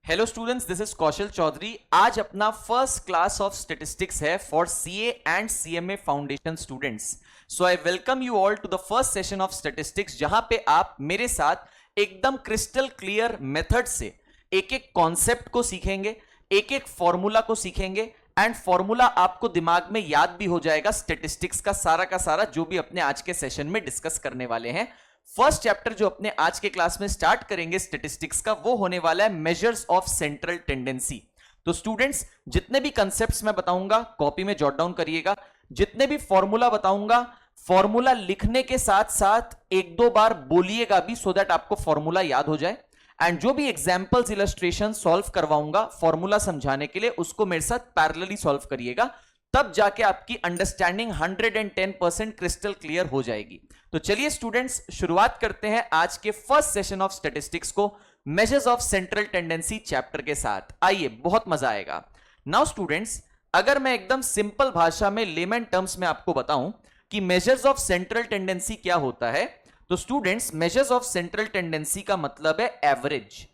Hello students, this is Kaushal Chaudhary. आज अपना first class of statistics है for CA and CMA foundation students. So I welcome you all to the first session of statistics, जहां पे आप मेरे साथ एकदम क्रिस्टल क्लियर मेथड से एक एक कॉन्सेप्ट को सीखेंगे, एक एक फॉर्मूला को सीखेंगे एंड फॉर्मूला आपको दिमाग में याद भी हो जाएगा स्टैटिस्टिक्स का सारा जो भी अपने आज के सेशन में डिस्कस करने वाले हैं। फर्स्ट चैप्टर जो अपने आज के क्लास में स्टार्ट करेंगे स्टैटिस्टिक्स का, वो होने वाला है मेजर्स ऑफ सेंट्रल टेंडेंसी। तो स्टूडेंट्स, जितने भी कंसेप्ट्स मैं बताऊंगा कॉपी में जॉट डाउन करिएगा। जितने भी फॉर्मूला बताऊंगा, फॉर्मूला लिखने के साथ साथ एक दो बार बोलिएगा भी, सो दैट आपको फॉर्मूला याद हो जाए। एंड जो भी एग्जाम्पल्स इलस्ट्रेशन सॉल्व करवाऊंगा फॉर्मूला समझाने के लिए, उसको मेरे साथ पैरेलली सॉल्व करिएगा, तब जाके आपकी अंडरस्टैंडिंग 110% क्रिस्टल क्लियर हो जाएगी। तो चलिए स्टूडेंट्स, शुरुआत करते हैं आज के फर्स्ट सेशन ऑफ स्टैटिस्टिक्स को measures of central tendency chapter के साथ। आइए, बहुत मजा आएगा। नाउ स्टूडेंट्स, अगर मैं एकदम सिंपल भाषा में, लेमन टर्म्स में आपको बताऊं कि मेजर्स ऑफ सेंट्रल टेंडेंसी क्या होता है, तो students, measures of central tendency का मतलब है एवरेज।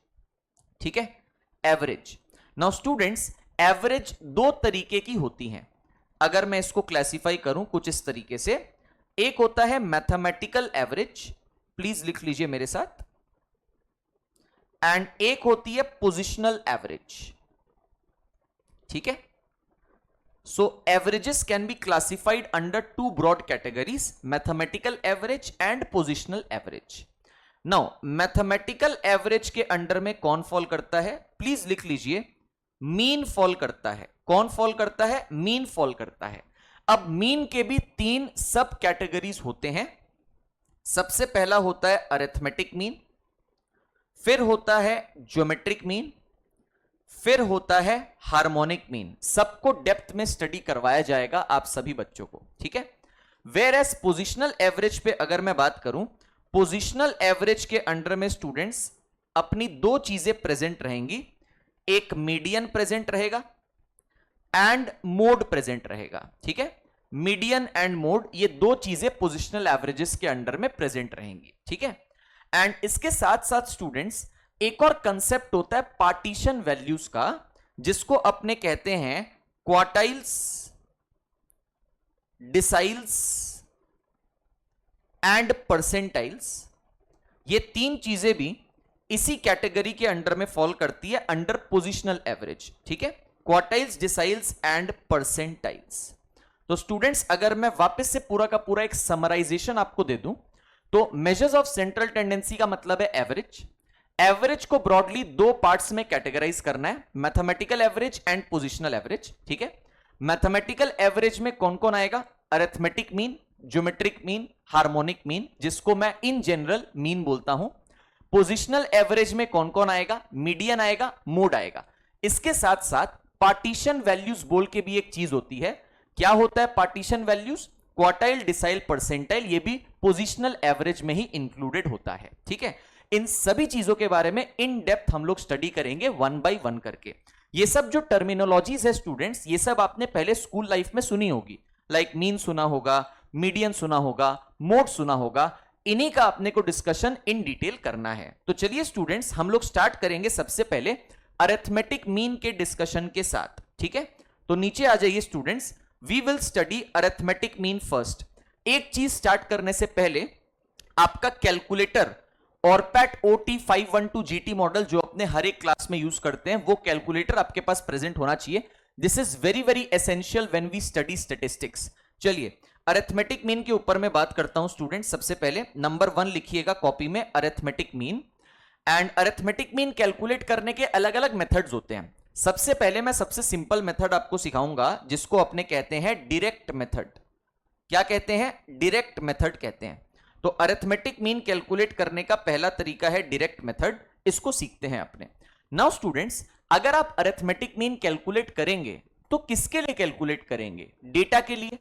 ठीक है, एवरेज। नाउ स्टूडेंट्स, एवरेज दो तरीके की होती हैं। अगर मैं इसको क्लासिफाई करूं कुछ इस तरीके से, एक होता है मैथमेटिकल एवरेज, प्लीज लिख लीजिए मेरे साथ, एंड एक होती है पोजिशनल एवरेज। ठीक है, so averages can be classified under two broad categories, mathematical average and positional average. Now mathematical average के अंडर में कौन फॉल करता है, प्लीज लिख लीजिए, मीन फॉल करता है। कौन फॉल करता है? मीन फॉल करता है। अब मीन के भी तीन सब कैटेगरीज होते हैं। सबसे पहला होता है अरिथमेटिक मीन, फिर होता है ज्योमेट्रिक मीन, फिर होता है हार्मोनिक मीन। सबको डेप्थ में स्टडी करवाया जाएगा आप सभी बच्चों को। ठीक है, वेयर एज पोजिशनल एवरेज पे अगर मैं बात करूं, पोजिशनल एवरेज के अंडर में स्टूडेंट्स अपनी दो चीजें प्रेजेंट रहेंगी, एक मीडियन प्रेजेंट रहेगा एंड मोड प्रेजेंट रहेगा। ठीक है, मीडियन एंड मोड, ये दो चीजें पोजिशनल एवरेजेस के अंडर में प्रेजेंट रहेंगी। ठीक है, एंड इसके साथ साथ स्टूडेंट्स एक और कंसेप्ट होता है पार्टीशन वैल्यूज का, जिसको अपने कहते हैं क्वार्टाइल्स, डिसाइल्स एंड परसेंटाइल्स। ये तीन चीजें भी इसी कैटेगरी के अंडर में फॉल करती है, अंडर पोजिशनल एवरेज। ठीक है, क्वार्टाइल्स, डिसाइल्स एंड परसेंटाइल्स। तो स्टूडेंट्स, अगर मैं वापस से पूरा का पूरा एक समराइजेशन आपको दे दूं, तो मेजर्स ऑफ सेंट्रल टेंडेंसी का मतलब है एवरेज। एवरेज को ब्रॉडली दो पार्ट्स में कैटेगराइज करना है, mathematical average and positional average. ठीक है, मैथमेटिकल एवरेज में कौन कौन आएगा? Arithmetic mean, geometric mean, harmonic mean, जिसको मैं इन जनरल मीन बोलता हूं। पोजिशनल एवरेज में कौन कौन आएगा? मीडियन आएगा, मोड आएगा। इसके साथ साथ पार्टीशन वैल्यूज बोल के भी एक चीज होती है। क्या होता है partition values? Quartile, decile, percentile, ये भी पोजिशनल एवरेज में ही इंक्लूडेड होता है। ठीक है, इन सभी चीजों के बारे में इन डेप्थ हम लोग स्टडी करेंगे वन बाय वन करके। ये सब जो टर्मिनोलॉजीज है स्टूडेंट्स, ये सब आपने पहले स्कूल लाइफ में सुनी होगी, लाइक मीन सुना होगा, मीडियन सुना होगा, मोड सुना होगा। इन्हीं का अपने को डिस्कशन इन डिटेल करना है। तो चलिए स्टूडेंट्स, हम लोग स्टार्ट करेंगे सबसे पहले अरिथमेटिक मीन के डिस्कशन के साथ। ठीक है, तो नीचे आ जाइए students, we will study arithmetic mean first. एक चीज स्टार्ट करने से पहले आपका कैलकुलेटर ऑरपैट OT512 GT मॉडल जो अपने हर एक क्लास में यूज करते हैं, वो कैलकुलेटर आपके पास प्रेजेंट होना चाहिए। This is very very essential when we study statistics. चलिए, अरिथमेटिक मीन के ऊपर मैं बात करता हूं स्टूडेंट। सबसे पहले नंबर 1 लिखिएगा कॉपी में, arithmetic mean. And arithmetic mean calculate करने के अलग अलग मेथड्स होते हैं। सबसे पहले मैं सबसे सिंपल मेथड आपको सिखाऊंगा, जिसको अपने कहते हैं डायरेक्ट मेथड। क्या कहते हैं? डायरेक्ट मेथड कहते हैं। तो अरिथमेटिक मीन कैलकुलेट करने का पहला तरीका है डायरेक्ट मेथड। इसको सीखते हैं अपने। नाउ स्टूडेंट्स, अगर आप अरिथमेटिक मीन कैलकुलेट करेंगे तो किसके लिए कैलकुलेट करेंगे? डेटा के लिए।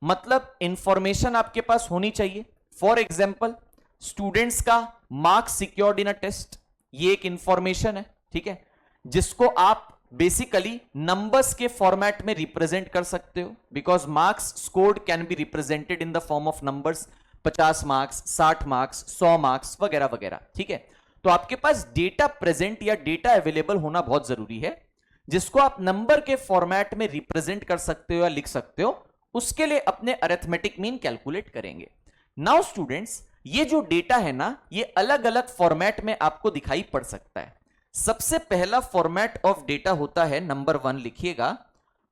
मतलब इंफॉर्मेशन आपके पास होनी चाहिए। फॉर एग्जाम्पल, स्टूडेंट्स का marks secured in a test, ये एक इंफॉर्मेशन है। ठीक है, जिसको आप बेसिकली नंबर्स के फॉर्मेट में रिप्रेजेंट कर सकते हो, because marks scored can be represented in the form of numbers, 50 marks, 60 marks, 100 marks वगैरह वगैरह। ठीक है, तो आपके पास डेटा प्रेजेंट या डेटा अवेलेबल होना बहुत जरूरी है, जिसको आप नंबर के फॉर्मेट में रिप्रेजेंट कर सकते हो या लिख सकते हो। उसके लिए अपने अरिथमेटिक मीन कैलकुलेट करेंगे। नाउ स्टूडेंट्स, ये जो डेटा है ना, ये अलग अलग फॉर्मेट में आपको दिखाई पड़ सकता है। सबसे पहला फॉर्मेट ऑफ डेटा होता है, नंबर 1 लिखिएगा,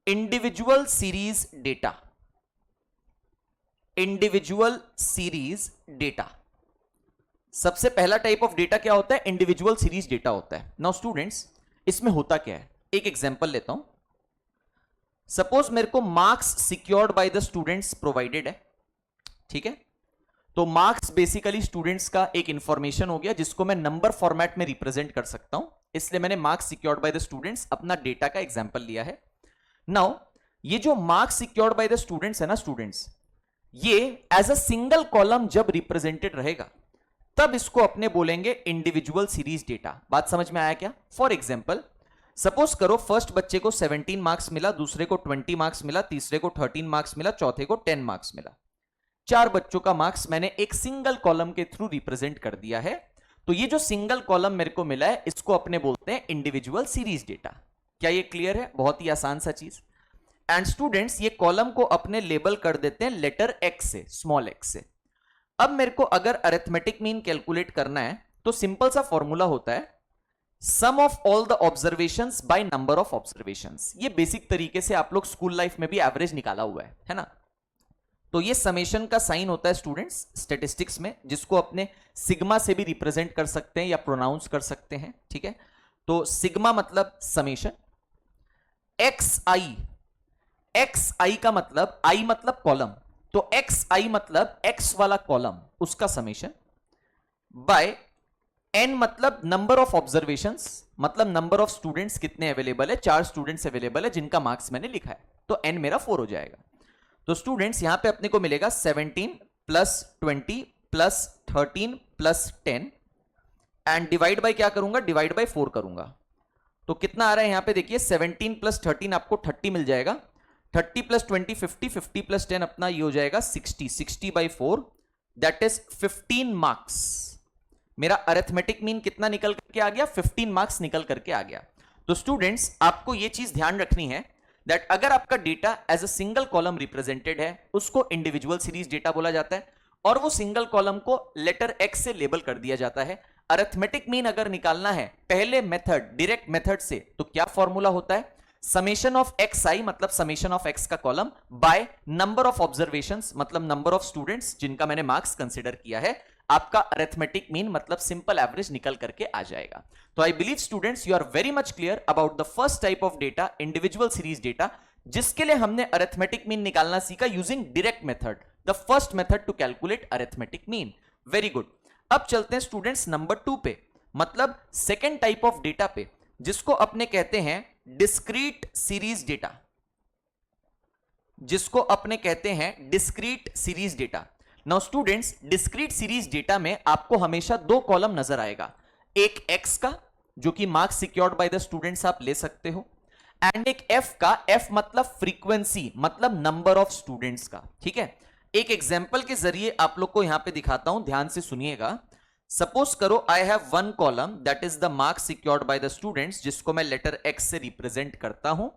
individual series data. Individual series data, सबसे पहला टाइप ऑफ डेटा क्या होता है? इंडिविजुअल सीरीज डेटा होता है। नाउ स्टूडेंट्स, इसमें होता क्या है, एक एग्जांपल लेता हूं। सपोज मेरे को marks secured by the students provided है, ठीक है। तो मार्क्स बेसिकली स्टूडेंट्स का एक इंफॉर्मेशन हो गया, जिसको मैं नंबर फॉर्मेट में रिप्रेजेंट कर सकता हूं, इसलिए मैंने marks secured by the students अपना डेटा का एग्जांपल लिया है। नाउ ये जो marks secured by the students है ना स्टूडेंट्स, ये एज अ सिंगल कॉलम जब रिप्रेजेंटेड रहेगा तब इसको अपने बोलेंगे इंडिविजुअल सीरीज डेटा। बात समझ में आया क्या? फॉर एग्जाम्पल, सपोज करो फर्स्ट बच्चे को 17 मार्क्स मिला, दूसरे को 20 मार्क्स मिला, तीसरे को 13 मार्क्स मिला, चौथे को 10 मार्क्स मिला। 4 बच्चों का मार्क्स मैंने एक सिंगल कॉलम के थ्रू रिप्रेजेंट कर दिया है। तो ये जो सिंगल कॉलम मेरे को मिला है, इसको अपने बोलते हैं इंडिविजुअल सीरीज डेटा। क्या ये क्लियर है? बहुत ही आसान सा चीज। एंड स्टूडेंट्स, ये कॉलम को अपने लेबल कर देते हैं लेटर एक्स से, स्मॉल एक्स से। अब मेरे को अगर अरिथमेटिक मीन कैलकुलेट करना है तो सिंपल सा फॉर्मूला होता है, sum of all the observations by number of observations. ये बेसिक तरीके से आप लोग स्कूल लाइफ में भी एवरेज निकाला हुआ है ना। तो ये समेशन का साइन होता है स्टूडेंट्स स्टैटिस्टिक्स में, जिसको अपने सिग्मा से भी रिप्रेजेंट कर सकते हैं या प्रोनाउंस कर सकते हैं, ठीक है। तो सिग्मा मतलब समेशन, एक्स आई का मतलब, आई मतलब कॉलम, तो एक्स आई मतलब एक्स वाला कॉलम, उसका समेशन, बाय एन मतलब नंबर ऑफ ऑब्जर्वेशंस, मतलब नंबर ऑफ स्टूडेंट्स कितने अवेलेबल है, 4 स्टूडेंट्स अवेलेबल है जिनका मार्क्स मैंने लिखा है, तो एन मेरा 4 हो जाएगा। तो स्टूडेंट्स यहां पे अपने को मिलेगा 17 plus 20 plus 13 plus 10 and divide by क्या करूंगा? डिवाइड बाय 4 करूंगा। तो कितना आ रहा है यहां पे देखिए, 17 प्लस 13 आपको 30 मिल जाएगा, 30 प्लस 20 50, 50 प्लस 10 अपना ये हो जाएगा 60, 60 बाई 4 दैट इज 15 मार्क्स। मेरा अरिथमेटिक मीन कितना निकल करके आ गया? 15 मार्क्स निकल करके आ गया। तो स्टूडेंट्स, आपको ये चीज ध्यान रखनी है दैट अगर आपका data as a single column represented है, उसको इंडिविजुअल सीरीज डेटा बोला जाता है, और वो सिंगल कॉलम को लेटर एक्स से लेबल कर दिया जाता है। अरिथमेटिक मीन अगर निकालना है पहले मेथड, डायरेक्ट मेथड से, तो क्या फॉर्मूला होता है? समेशन ऑफ एक्स आई मतलब समेशन ऑफ एक्स का column by number of observations मतलब नंबर ऑफ स्टूडेंट्स जिनका मैंने मार्क्स कंसीडर किया है। आपका अरिथमेटिक मीन मतलब सिंपल एवरेज निकल करके आ जाएगा। तो I believe students you are very much clear about the first type of data, individual series data, जिसके लिए हमने अरिथमेटिक मीन निकालना सीखा using direct method, the first method to calculate arithmetic mean. Very good. अब चलते हैं students number 2 पे, मतलब सेकेंड टाइप ऑफ डेटा पे, जिसको अपने कहते हैं डिस्क्रीट सीरीज डेटा, जिसको अपने कहते हैं discrete series data. Now students, discrete series data में आपको हमेशा 2 कॉलम नजर आएगा, एक एक्स का जो कि marks secured by the students आप ले सकते हो, एंड एक एफ का, एफ मतलब फ्रीक्वेंसी मतलब नंबर ऑफ स्टूडेंट्स का, ठीक है। एक एग्जांपल के जरिए आप लोग को यहां पे दिखाता हूं, ध्यान से सुनिएगा। सपोज करो I have 1 column that is the marks secured by the students, जिसको मैं लेटर एक्स से रिप्रेजेंट करता हूं।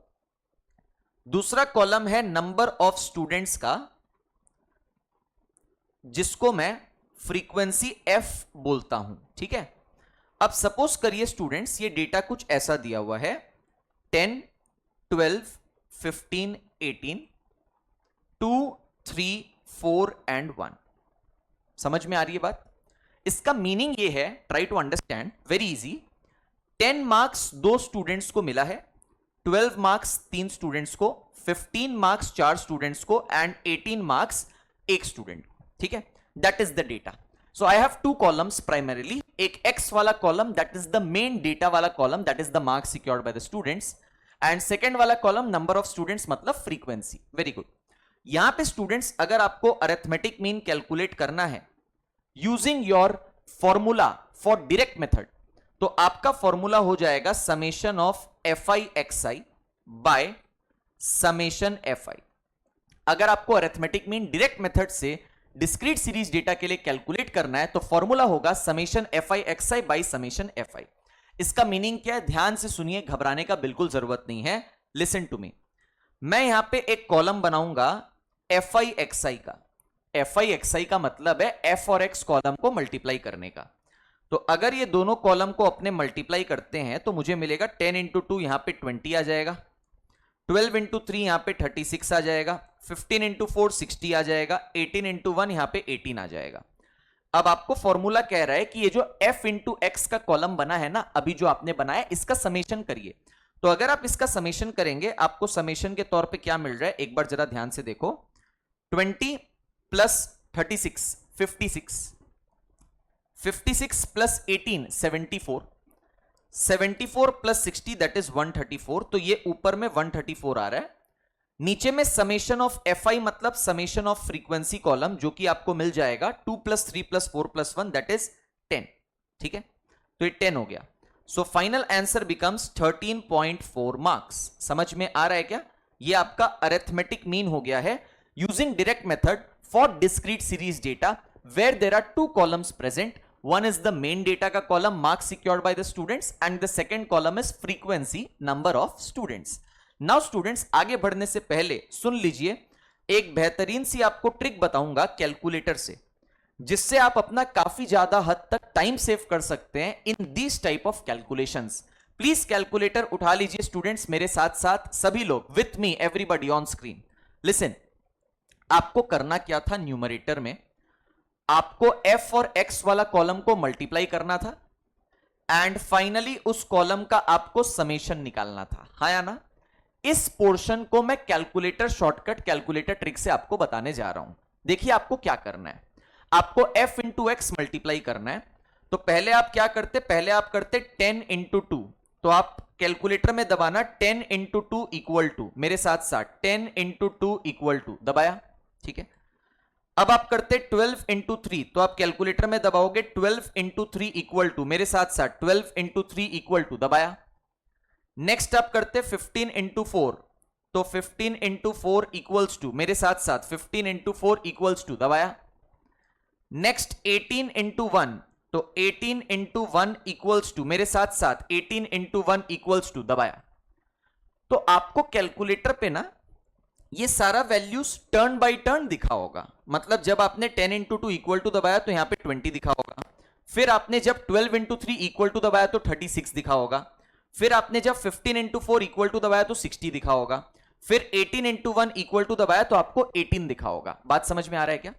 दूसरा कॉलम है नंबर ऑफ स्टूडेंट्स का, जिसको मैं फ्रीक्वेंसी एफ बोलता हूं, ठीक है। अब सपोज करिए स्टूडेंट्स, ये डेटा कुछ ऐसा दिया हुआ है, 10 12 15 18 2 3 4 एंड 1। समझ में आ रही है बात? इसका मीनिंग ये है, try to understand, very easy. 10 marks 2 students को मिला है, 12 मार्क्स 3 स्टूडेंट्स को, 15 मार्क्स 4 स्टूडेंट्स को एंड 18 मार्क्स 1 स्टूडेंट को, ठीक है। That is the data. So I have 2 columns primarily, एक एक्स वाला column that is the main data वाला column, that is the marks secured by the students, and second वाला column number of students मतलब frequency. Very good. यहां पे students अगर आपको arithmetic mean calculate करना है using your formula for direct method, तो आपका फॉर्मूला हो जाएगा summation of F I X I by summation f आई। अगर आपको अरिथमेटिक मीन डायरेक्ट मेथड से डिस्क्रीट सीरीज डेटा के लिए कैलकुलेट करना है तो फॉर्मूला होगा summation fi xi by summation fi। इसका मीनिंग क्या है, ध्यान से सुनिए, घबराने का बिल्कुल जरूरत नहीं है। लिसन टू मी, मैं यहां पे एक कॉलम बनाऊंगा fi xi का। fi xi का मतलब है f और x कॉलम को मल्टीप्लाई करने का। तो अगर ये दोनों कॉलम को अपने मल्टीप्लाई करते हैं तो मुझे मिलेगा 10 इंटू 2 यहां पे 20 आ जाएगा, 12 इंटू 3 यहां पे 36 आ जाएगा, 15 इंटू 4 60 आ जाएगा, 18 इंटू 1 यहां पे 18 आ जाएगा। अब आपको फॉर्मूला कह रहा है कि ये जो f इंटू एक्स का कॉलम बना है ना, अभी जो आपने बनाया, इसका समेशन करिए। तो अगर आप इसका समेशन करेंगे, आपको समेशन के तौर पे क्या मिल रहा है, एक बार जरा ध्यान से देखो। 20 plus 36 56, 56 plus 18 74, 74 plus 60 that is 134। तो ये ऊपर में 134 आ रहा है, नीचे में समेशन ऑफ fi मतलब समेशन ऑफ फ्रीक्वेंसी कॉलम, जो कि आपको मिल जाएगा 2 plus 3 plus 4 plus 1 that is 10। ठीक है, तो ये 10 हो गया। So final answer becomes 13.4 marks. समझ में आ रहा है क्या? ये आपका अरिथमेटिक मीन हो गया है using direct method for discrete series data where there are two columns present. One is the main data का column marks secured by the students and the second column is frequency number of students. Now students, आगे बढ़ने से पहले सुन लीजिए, एक बेहतरीन सी आपको trick बताऊंगा कैलकुलेटर से, जिससे आप अपना काफी ज्यादा हद तक टाइम सेव कर सकते हैं in this type of calculations. Please calculator उठा लीजिए स्टूडेंट्स, मेरे साथ साथ सभी लोग, with me everybody on screen. Listen, आपको करना क्या था, न्यूमरेटर में आपको f और x वाला कॉलम को मल्टीप्लाई करना था एंड फाइनली उस कॉलम का आपको समेशन निकालना था, हाँ या ना? इस पोर्शन को मैं कैलकुलेटर शॉर्टकट कैलकुलेटर ट्रिक से आपको बताने जा रहा हूं। देखिए आपको क्या करना है, आपको f इंटू एक्स मल्टीप्लाई करना है। तो पहले आप क्या करते, पहले आप करते 10 इंटू 2। तो आप कैलकुलेटर में दबाना 10 इंटू 2 इक्वल टू, मेरे साथ साथ 10 इंटू 2 इक्वल टू, दबाया, ठीक है। अब आप करते 12 इंटू 3, तो आप कैलकुलेटर में दबाओगे 12 इंटू 3 इक्वल टू, मेरे साथ साथ 12 इंटू 3 इक्वल टू, दबाया। नेक्स्ट आप करते 15 इंटू 4, तो 15 इंटू 4 इक्वल्स टू, मेरे साथ साथ 15 इंटू 4 इक्वल्स टू, दबाया। नेक्स्ट 18 इंटू 1, तो 18 इंटू 1 इक्वल्स टू, मेरे साथ साथ 18 इंटू 1 इक्वल्स टू, दबाया। तो आपको कैलकुलेटर पे ना ये सारा वैल्यूज टर्न बाय टर्न दिखा होगा। मतलब जब आपने 10 इंटू 2 इक्वल टू दबाया तो यहां पे 20 दिखा होगा, फिर आपने जब 12 इंटू 3 इक्वल टू दबाया तो 36 दिखा होगा, फिर आपने जब 15 इंटू 4 इक्वल टू दबाया तो 60 दिखा होगा, फिर 18 इंटू 1 इक्वल टू दबाया तो आपको 18 दिखा होगा। बात समझ में आ रहा है क्या?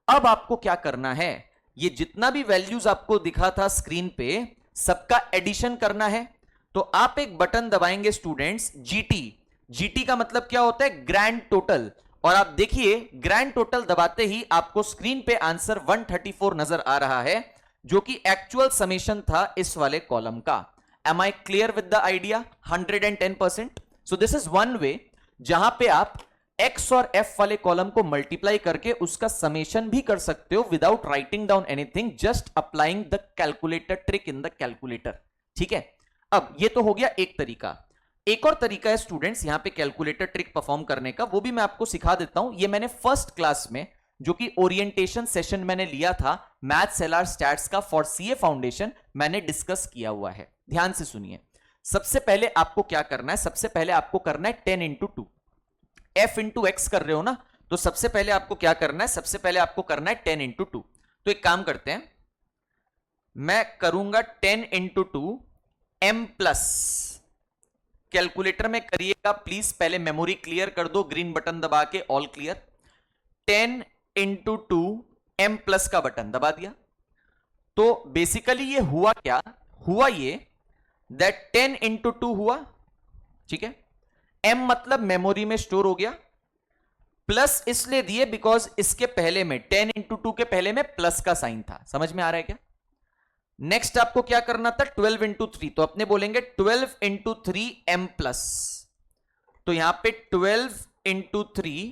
अब आपको क्या करना है, ये जितना भी वैल्यूज आपको दिखा था स्क्रीन पे, सबका एडिशन करना है। तो आप एक बटन दबाएंगे स्टूडेंट्स, जीटी का मतलब क्या होता है, ग्रैंड टोटल। और आप देखिए ग्रैंड टोटल दबाते ही आपको स्क्रीन पे आंसर 134 नजर आ रहा है, जो कि एक्चुअल समेशन था इस वाले कॉलम का। Am I clear with the idea? 110%। So this is one way जहां पे आप x और f वाले कॉलम को मल्टीप्लाई करके उसका समेशन भी कर सकते हो without writing down anything, just applying the calculator trick in the calculator. ठीक है, अब ये तो हो गया एक तरीका। एक और तरीका है स्टूडेंट्स यहां पे कैलकुलेटर ट्रिक परफॉर्म करने का, वो भी मैं आपको सिखा देता हूं। ये मैंने फर्स्ट क्लास में, जो कि ओरिएंटेशन सेशन मैंने लिया था मैथ्स एलआर स्टैट्स का फॉर सीए फाउंडेशन, मैंने डिस्कस किया हुआ है। ध्यान से सुनिए, सबसे पहले आपको क्या करना है, सबसे पहले आपको करना है 10 इंटू 2। f इंटू एक्स कर रहे हो ना, तो सबसे पहले आपको क्या करना है, सबसे पहले आपको करना है 10 इंटू 2। तो एक काम करते हैं, मैं करूंगा 10 इंटू 2 m प्लस, कैलकुलेटर में करिएगा प्लीज, पहले मेमोरी क्लियर कर दो, ग्रीन बटन दबा के all clear. 10 into 2 m plus का बटन दबा दिया। तो बेसिकली ये हुआ क्या, हुआ ये दैट 10 इंटू 2 हुआ, ठीक है। m मतलब मेमोरी में स्टोर हो गया, प्लस इसलिए दिए बिकॉज इसके पहले में 10 इंटू 2 के पहले में प्लस का साइन था। समझ में आ रहा है क्या? नेक्स्ट आपको क्या करना था, 12 इंटू 3, तो अपने बोलेंगे 12 इंटू 3 m प्लस। तो यहां पे 12 इंटू 3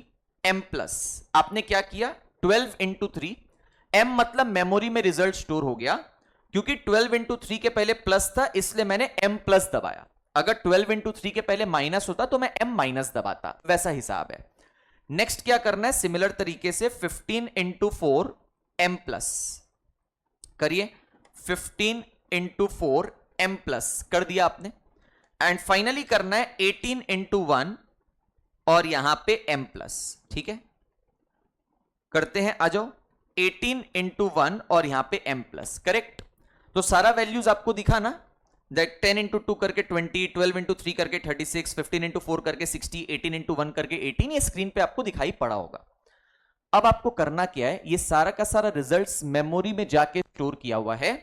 m प्लस, आपने क्या किया 12 इंटू 3 m मतलब मेमोरी में रिजल्ट स्टोर हो गया, क्योंकि 12 इंटू 3 के पहले प्लस था इसलिए मैंने m प्लस दबाया। अगर 12 इंटू 3 के पहले माइनस होता तो मैं m माइनस दबाता, वैसा हिसाब है। नेक्स्ट क्या करना है, सिमिलर तरीके से 15 इंटू 4 m प्लस करिए, 15 इंटू 4 m प्लस कर दिया आपने। एंड फाइनली करना है 18 इंटू 1 और यहां पे m प्लस, ठीक है करते हैं, आ जाओ 18 इंटू 1 और यहां पे m प्लस, करेक्ट। तो सारा वैल्यूज आपको दिखा ना, दैट 10 इंटू 2 करके 20, 12 इंटू 3 करके 36, 15 इंटू 4 करके 60, 18 इंटू 1 करके 18, ये स्क्रीन पे आपको दिखाई पड़ा होगा। अब आपको करना क्या है, ये सारा का सारा रिजल्ट्स मेमोरी में जाके स्टोर किया हुआ है।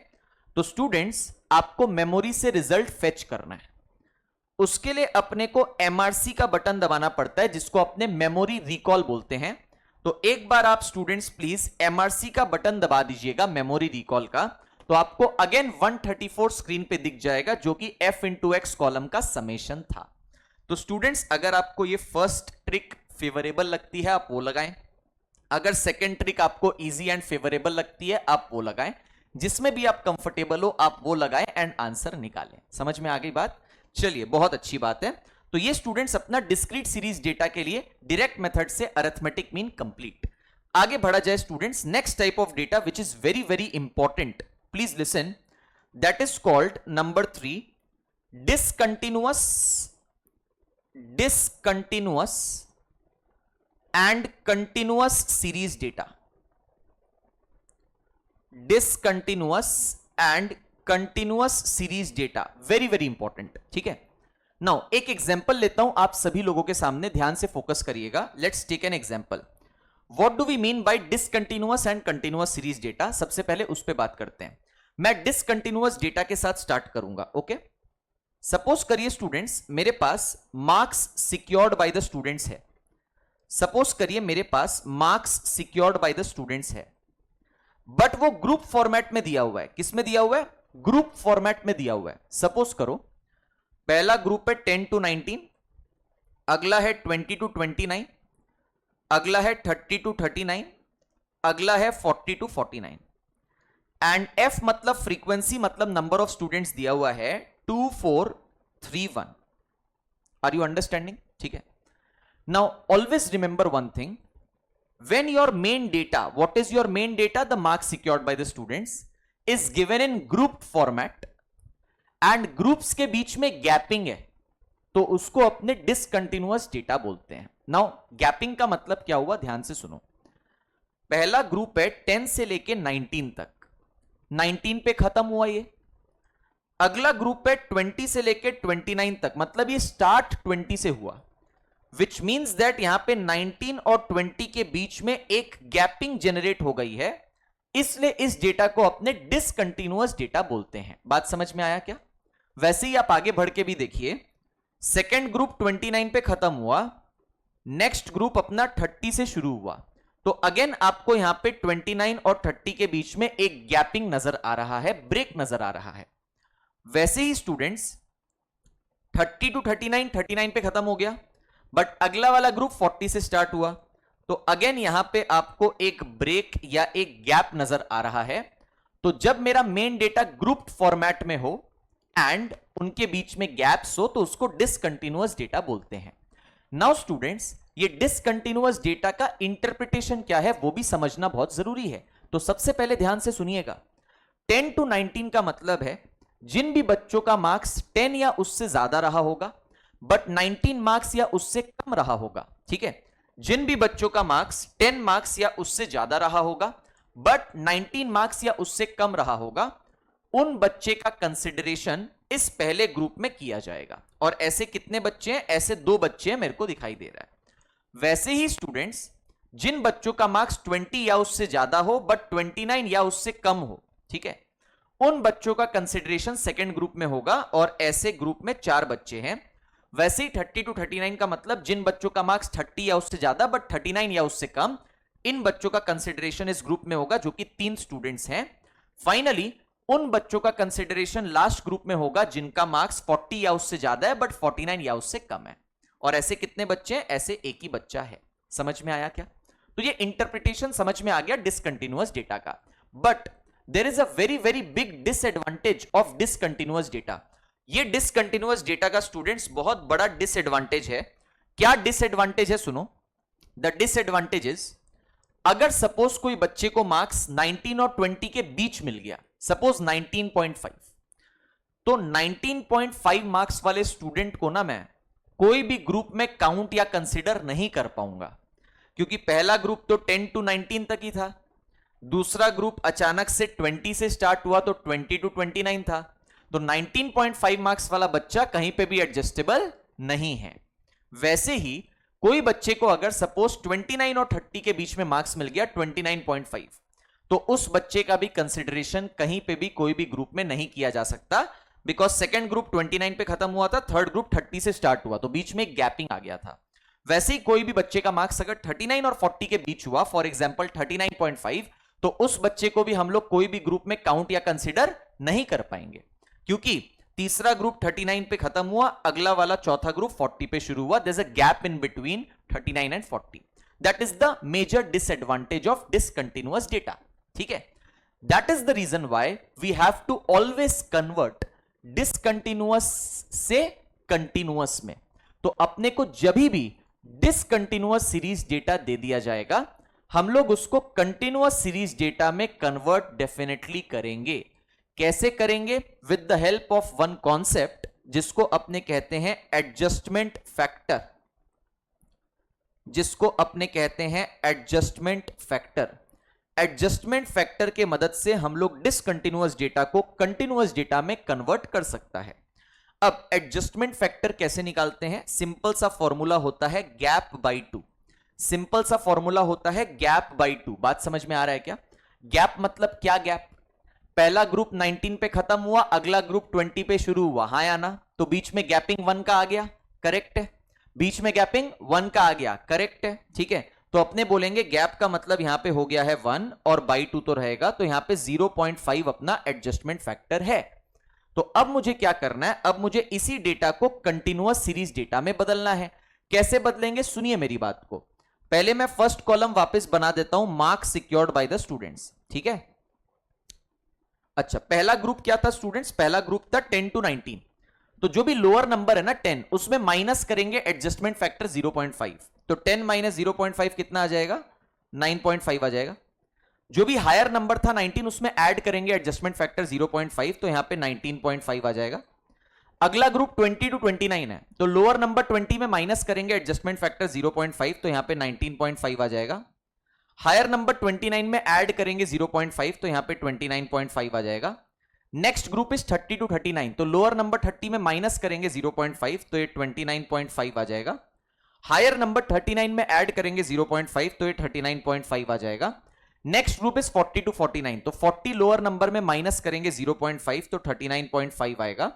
तो स्टूडेंट्स आपको मेमोरी से रिजल्ट फेच करना है, उसके लिए अपने को एमआरसी का बटन दबाना पड़ता है, जिसको अपने मेमोरी रिकॉल बोलते हैं। तो एक बार आप स्टूडेंट्स प्लीज एमआरसी का बटन दबा दीजिएगा मेमोरी रिकॉल का, तो आपको अगेन 134 स्क्रीन पे दिख जाएगा, जो कि f इंटू एक्स कॉलम का समेशन था। तो स्टूडेंट्स अगर आपको ये फर्स्ट ट्रिक फेवरेबल लगती है आप वो लगाएं, अगर सेकेंड ट्रिक आपको इजी एंड फेवरेबल लगती है आप वो लगाएं, जिसमें भी आप कंफर्टेबल हो आप वो लगाएं एंड आंसर निकालें। समझ में आ गई बात? चलिए बहुत अच्छी बात है। तो ये स्टूडेंट्स अपना डिस्क्रीट सीरीज डेटा के लिए डायरेक्ट मेथड से अरिथमेटिक मीन कंप्लीट। आगे बढ़ा जाए students, next type of data which is very very important, please listen, that is called number 3 discontinuous and continuous series data. Discontinuous and continuous series data, very very important, ठीक है। Now एक example लेता हूं आप सभी लोगों के सामने, ध्यान से फोकस करिएगा। Let's take an example. What do we mean by discontinuous and continuous series data? सबसे पहले उस पर बात करते हैं। मैं डिसकंटिन्यूअस डेटा के साथ स्टार्ट करूंगा, ओके। सपोज करिए स्टूडेंट्स मेरे पास marks secured by the students है, सपोज करिए मेरे पास marks secured by the students है, बट वो ग्रुप फॉर्मेट में दिया हुआ है। किस में दिया हुआ है? ग्रुप फॉर्मेट में दिया हुआ है। सपोज करो पहला ग्रुप है 10 to 19, अगला है 20 to 29, अगला है 30 to 39, अगला है 40 to 49 एंड F मतलब फ्रीक्वेंसी मतलब नंबर ऑफ स्टूडेंट्स दिया हुआ है 2431। Are you understanding? ठीक है। Now always remember one thing, when your main data, what is your main data? The marks secured by the students is given in grouped format and groups के बीच में gapping है, तो उसको अपने discontinuous data बोलते हैं। नाउ गैपिंग का मतलब क्या हुआ, ध्यान से सुनो। पहला ग्रुप है 10 से लेके 19 तक, 19 पे खत्म हुआ ये। अगला ग्रुप है 20 से लेके 29 तक, मतलब ये स्टार्ट 20 से हुआ, विच मीन्स दैट यहां पे 19 और 20 के बीच में एक गैपिंग जनरेट हो गई है, इसलिए इस डेटा को अपने डिसकंटिन्यूअस डेटा बोलते हैं। बात समझ में आया क्या? वैसे ही आप आगे बढ़ के भी देखिए, सेकेंड ग्रुप 29 पे खत्म हुआ, नेक्स्ट ग्रुप अपना 30 से शुरू हुआ, तो अगेन आपको यहां पे 29 और 30 के बीच में एक गैपिंग नजर आ रहा है, ब्रेक नजर आ रहा है। वैसे ही स्टूडेंट्स 30 to 39, 39 पे खत्म हो गया, बट अगला वाला ग्रुप 40 से स्टार्ट हुआ, तो अगेन यहां पे आपको एक ब्रेक या एक गैप नजर आ रहा है। तो जब मेरा मेन डेटा ग्रुप्ड फॉर्मेट में हो एंड उनके बीच में गैप्स हो, तो उसको डिसकंटिन्यूअस डेटा बोलते हैं। नाउ स्टूडेंट्स ये डिसकंटिन्यूअस डेटा का इंटरप्रिटेशन क्या है वो भी समझना बहुत जरूरी है। तो सबसे पहले ध्यान से सुनिएगा, 10 to 19 का मतलब है जिन भी बच्चों का मार्क्स 10 या उससे ज्यादा रहा होगा बट 19 मार्क्स या उससे कम रहा होगा, ठीक है। जिन भी बच्चों का मार्क्स 10 मार्क्स या उससे ज्यादा रहा होगा बट 19 मार्क्स या उससे कम रहा होगा, उन बच्चे का कंसिडरेशन इस पहले ग्रुप में किया जाएगा। और ऐसे कितने बच्चे हैं? ऐसे 2 बच्चे हैं, मेरे को दिखाई दे रहा है। वैसे ही स्टूडेंट्स जिन बच्चों का मार्क्स 20 या उससे ज्यादा हो बट 29 या उससे कम हो, ठीक है, उन बच्चों का कंसिडरेशन सेकेंड ग्रुप में होगा। और ऐसे ग्रुप में 4 बच्चे हैं। वैसे ही 30 to 39 का मतलब जिन बच्चों का मार्क्स 30 या उससे ज्यादा बट 39 या उससे कम, इन बच्चों का कंसिडरेशन इस ग्रुप में होगा, जो कि 3 स्टूडेंट्स हैं। फाइनली उन बच्चों का कंसिडरेशन लास्ट ग्रुप में होगा जिनका मार्क्स 40 या उससे ज्यादा है बट 49 या उससे कम है। और ऐसे कितने बच्चे हैं? ऐसे एक ही बच्चा है। समझ में आया क्या? तो ये इंटरप्रिटेशन समझ में आ गया डिसकंटिन्यूअस डेटा का। But there is a very very big disadvantage of discontinuous data. ये डिसकंटिन्यूअस डेटा का स्टूडेंट्स बहुत बड़ा डिसएडवांटेज है। क्या डिसएडवांटेज है? सुनो, द डिसएडवांटेज इज, अगर सपोज कोई बच्चे को मार्क्स 19 और 20 के बीच मिल गया, सपोज 19.5, तो 19.5 मार्क्स वाले स्टूडेंट को ना मैं कोई भी ग्रुप में काउंट या कंसीडर नहीं कर पाऊंगा, क्योंकि पहला ग्रुप तो 10 to 19 तक ही था, दूसरा ग्रुप अचानक से 20 से स्टार्ट हुआ तो 20 to 29 था, तो 19.5 मार्क्स वाला बच्चा कहीं पे भी एडजस्टेबल नहीं है। वैसे ही कोई बच्चे को अगर सपोज 29 और 30 के बीच में मार्क्स मिल गया 29.5, तो उस बच्चे का भी कंसिडरेशन कहीं पे भी कोई भी ग्रुप में नहीं किया जा सकता, बिकॉज सेकंड ग्रुप 29 पे खत्म हुआ था, थर्ड ग्रुप 30 से स्टार्ट हुआ, तो बीच में एक गैपिंग आ गया था। वैसे ही कोई भी बच्चे का मार्क्स अगर 39 और 40 के बीच हुआ, फॉर एग्जांपल 39.5, तो उस बच्चे को भी हम लोग कोई भी ग्रुप में काउंट या कंसीडर नहीं कर पाएंगे, क्योंकि तीसरा ग्रुप 39 पे खत्म हुआ, अगला वाला चौथा ग्रुप 40 पे शुरू हुआ, there is a gap in between 39 and 40। That is the major disadvantage of discontinuous data. ठीक है, that is the reason why we have to always convert discontinuous से कंटिन्यूअस में। तो अपने को जब भी डिसकंटिन्यूअस सीरीज डेटा दे दिया जाएगा, हम लोग उसको कंटिन्यूअस सीरीज डेटा में कन्वर्ट डेफिनेटली करेंगे। कैसे करेंगे? With the help of one concept जिसको अपने कहते हैं एडजस्टमेंट फैक्टर, जिसको अपने कहते हैं एडजस्टमेंट फैक्टर। एडजस्टमेंट फैक्टर के मदद से हम लोग डिसकंटिन्यूअस डेटा को कंटिन्यूअस डेटा में कन्वर्ट कर सकता है। अब एडजस्टमेंट फैक्टर कैसे निकालते हैं? सिंपल सा फॉर्मूला होता है गैप बाई 2। सिंपल सा फॉर्मूला होता है गैप बाई 2। बात समझ में आ रहा है क्या? गैप मतलब क्या? गैप, पहला ग्रुप 19 पे खत्म हुआ, अगला ग्रुप 20 पे शुरू हुआ, हाँ या ना? तो बीच में गैपिंग 1 का आ गया, करेक्ट है। बीच में गैपिंग 1 का आ गया, करेक्ट है। ठीक है, तो अपने बोलेंगे गैप का मतलब यहां पे हो गया है 1 और बाई 2 तो रहेगा, तो यहां पे 0.5 अपना एडजस्टमेंट फैक्टर है। तो अब मुझे क्या करना है? अब मुझे इसी डेटा को कंटिन्यूअस सीरीज डेटा में बदलना है। कैसे बदलेंगे? सुनिए मेरी बात को। पहले मैं फर्स्ट कॉलम वापस बना देता हूं, marks secured by the students. ठीक है, अच्छा, पहला ग्रुप क्या था स्टूडेंट्स? पहला ग्रुप था 10 to 19। तो जो भी लोअर नंबर है ना 10, उसमें माइनस करेंगे एडजस्टमेंट फैक्टर 0.5। तो 10 माइनस 0.5 कितना आ जाएगा? 9.5 आ जाएगा। जो भी हायर नंबर था 19, उसमें ऐड करेंगे एडजस्टमेंट फैक्टर 0.5, तो यहां पे 19.5 आ जाएगा। अगला ग्रुप 20 to 29 है, तो लोअर नंबर 20 में माइनस करेंगे एडजस्टमेंट फैक्टर 0.5, तो यहां पे 19.5 आ जाएगा। हायर नंबर 29 में ऐड करेंगे 0.5, तो यहां पे 29.5 आ जाएगा। नेक्स्ट ग्रुप इज 30 to 39, तो लोअर नंबर 30 में माइनस करेंगे 0.5, तो ये 29.5 आ जाएगा। हायर नंबर 39 में ऐड करेंगे 0.5, तो ये 39.5 आ जाएगा। नेक्स्ट ग्रुप इज 40 to 49, तो 40 लोअर नंबर में माइनस करेंगे 0.5, तो 39.5 आएगा।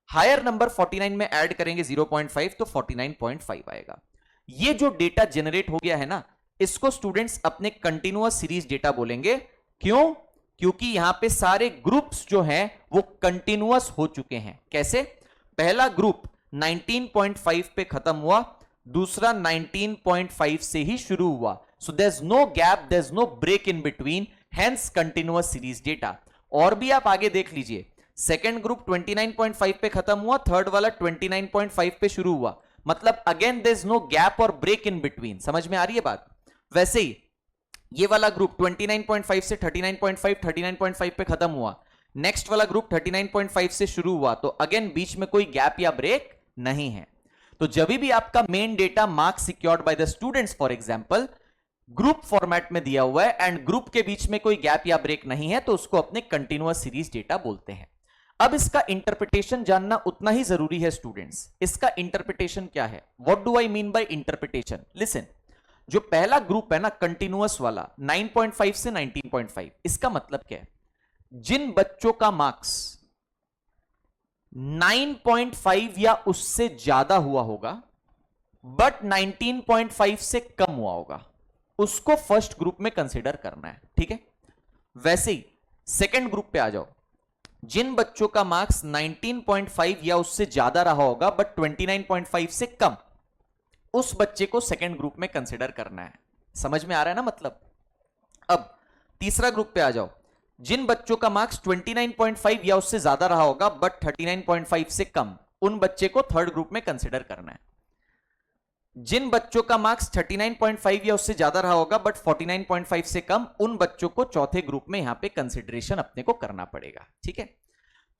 हायर नंबर 49 में ऐड करेंगे 0.5, तो 49.5 आएगा। ये जो डेटा जनरेट हो गया है ना, इसको स्टूडेंट्स अपने कंटिन्यूअस सीरीज डेटा बोलेंगे। क्यों? क्योंकि यहां पे सारे ग्रुप्स जो हैं वो कंटिन्यूअस हो चुके हैं। कैसे? पहला ग्रुप 19.5 पे खत्म हुआ, दूसरा 19.5 से ही शुरू हुआ, so there is no gap, there is no break in between, hence continuous series data. और भी आप आगे देख लीजिए, सेकेंड ग्रुप 29.5 पे खत्म हुआ, थर्ड वाला 29.5 पे शुरू हुआ, मतलब again there is no gap और ब्रेक इन बिटवीन। समझ में आ रही है बात? वैसे ही ये वाला ग्रुप 29.5 से 39.5 पे खत्म हुआ, नेक्स्ट वाला ग्रुप 39.5 से शुरू हुआ, तो अगेन बीच में कोई गैप या ब्रेक नहीं है। तो जब भी आपका main data marks secured by the students for example group format में दिया हुआ है एंड ग्रुप के बीच में कोई गैप या ब्रेक नहीं है, तो उसको अपने कंटिन्यूअस सीरीज डेटा बोलते हैं। अब इसका इंटरप्रिटेशन जानना उतना ही जरूरी है स्टूडेंट्स। इसका इंटरप्रिटेशन क्या है? What do I mean by interpretation? Listen, जो पहला ग्रुप है ना कंटिन्यूअस वाला 9.5 से 19.5, इसका मतलब क्या है? जिन बच्चों का मार्क्स 9.5 या उससे ज्यादा हुआ होगा बट 19.5 से कम हुआ होगा, उसको फर्स्ट ग्रुप में कंसीडर करना है। ठीक है, वैसे ही सेकेंड ग्रुप पे आ जाओ। जिन बच्चों का मार्क्स 19.5 या उससे ज्यादा रहा होगा बट 29.5 से कम, उस बच्चे को सेकेंड ग्रुप में कंसीडर करना है। समझ में आ रहा है ना मतलब? अब तीसरा ग्रुप पे आ जाओ। जिन बच्चों का मार्क्स 29.5 या उससे ज्यादा रहा होगा बट 39.5 से कम, उन बच्चे को थर्ड ग्रुप में कंसीडर करना है। जिन बच्चों का मार्क्स 39.5 या उससे ज्यादा रहा होगा बट 49.5 से कम, उन बच्चों को चौथे ग्रुप में यहां पे कंसिडरेशन अपने को करना पड़ेगा। ठीक है,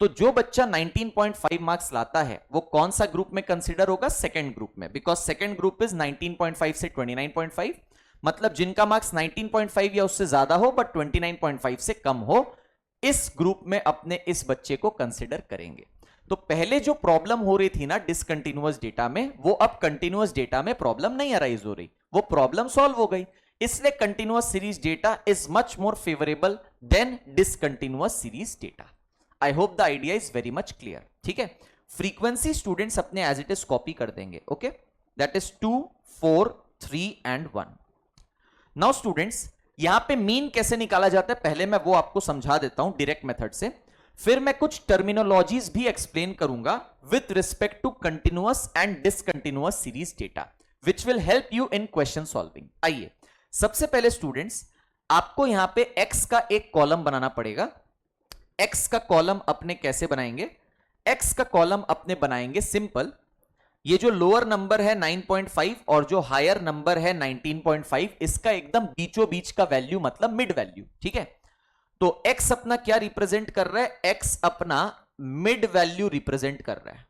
तो जो बच्चा 19.5 मार्क्स लाता है वो कौन सा ग्रुप में कंसिडर होगा? सेकंड ग्रुप में, बिकॉज सेकंड ग्रुप इज 19.5 से 29.5। मतलब जिनका मार्क्स 19.5 या उससे ज्यादा हो बट 29.5 से कम हो, इस ग्रुप में अपने इस बच्चे को कंसिडर करेंगे। तो पहले जो प्रॉब्लम हो रही थी ना डिसकंटिन्यूअस डेटा में, वो अब कंटिन्यूअस डेटा में प्रॉब्लम नहीं अराइज हो रही, वो प्रॉब्लम सॉल्व हो गई। इसलिए continuous series data is much more favourable than discontinuous series data. I hope the idea is very much clear. ठीक है, फ्रीक्वेंसी स्टूडेंट्स अपने एज इट इज कॉपी कर देंगे। Okay, that is 2, 4, 3 and 1। Now students, यहां पे mean कैसे निकाला जाता है पहले मैं वो आपको समझा देता हूं डायरेक्ट मेथड से, फिर मैं कुछ टर्मिनोलॉजीज भी एक्सप्लेन करूंगा with respect to continuous and discontinuous series data which will help you in question solving. आइए, सबसे पहले स्टूडेंट्स आपको यहां पे एक्स का एक कॉलम बनाना पड़ेगा। एक्स का कॉलम अपने कैसे बनाएंगे? एक्स का कॉलम अपने बनाएंगे सिंपल, ये जो लोअर नंबर है 9.5 और जो हायर नंबर है 19.5, इसका एकदम बीचों बीच का वैल्यू मतलब मिड वैल्यू। ठीक है, तो x अपना क्या रिप्रेजेंट कर रहा है? x अपना मिड वैल्यू रिप्रेजेंट कर रहा है।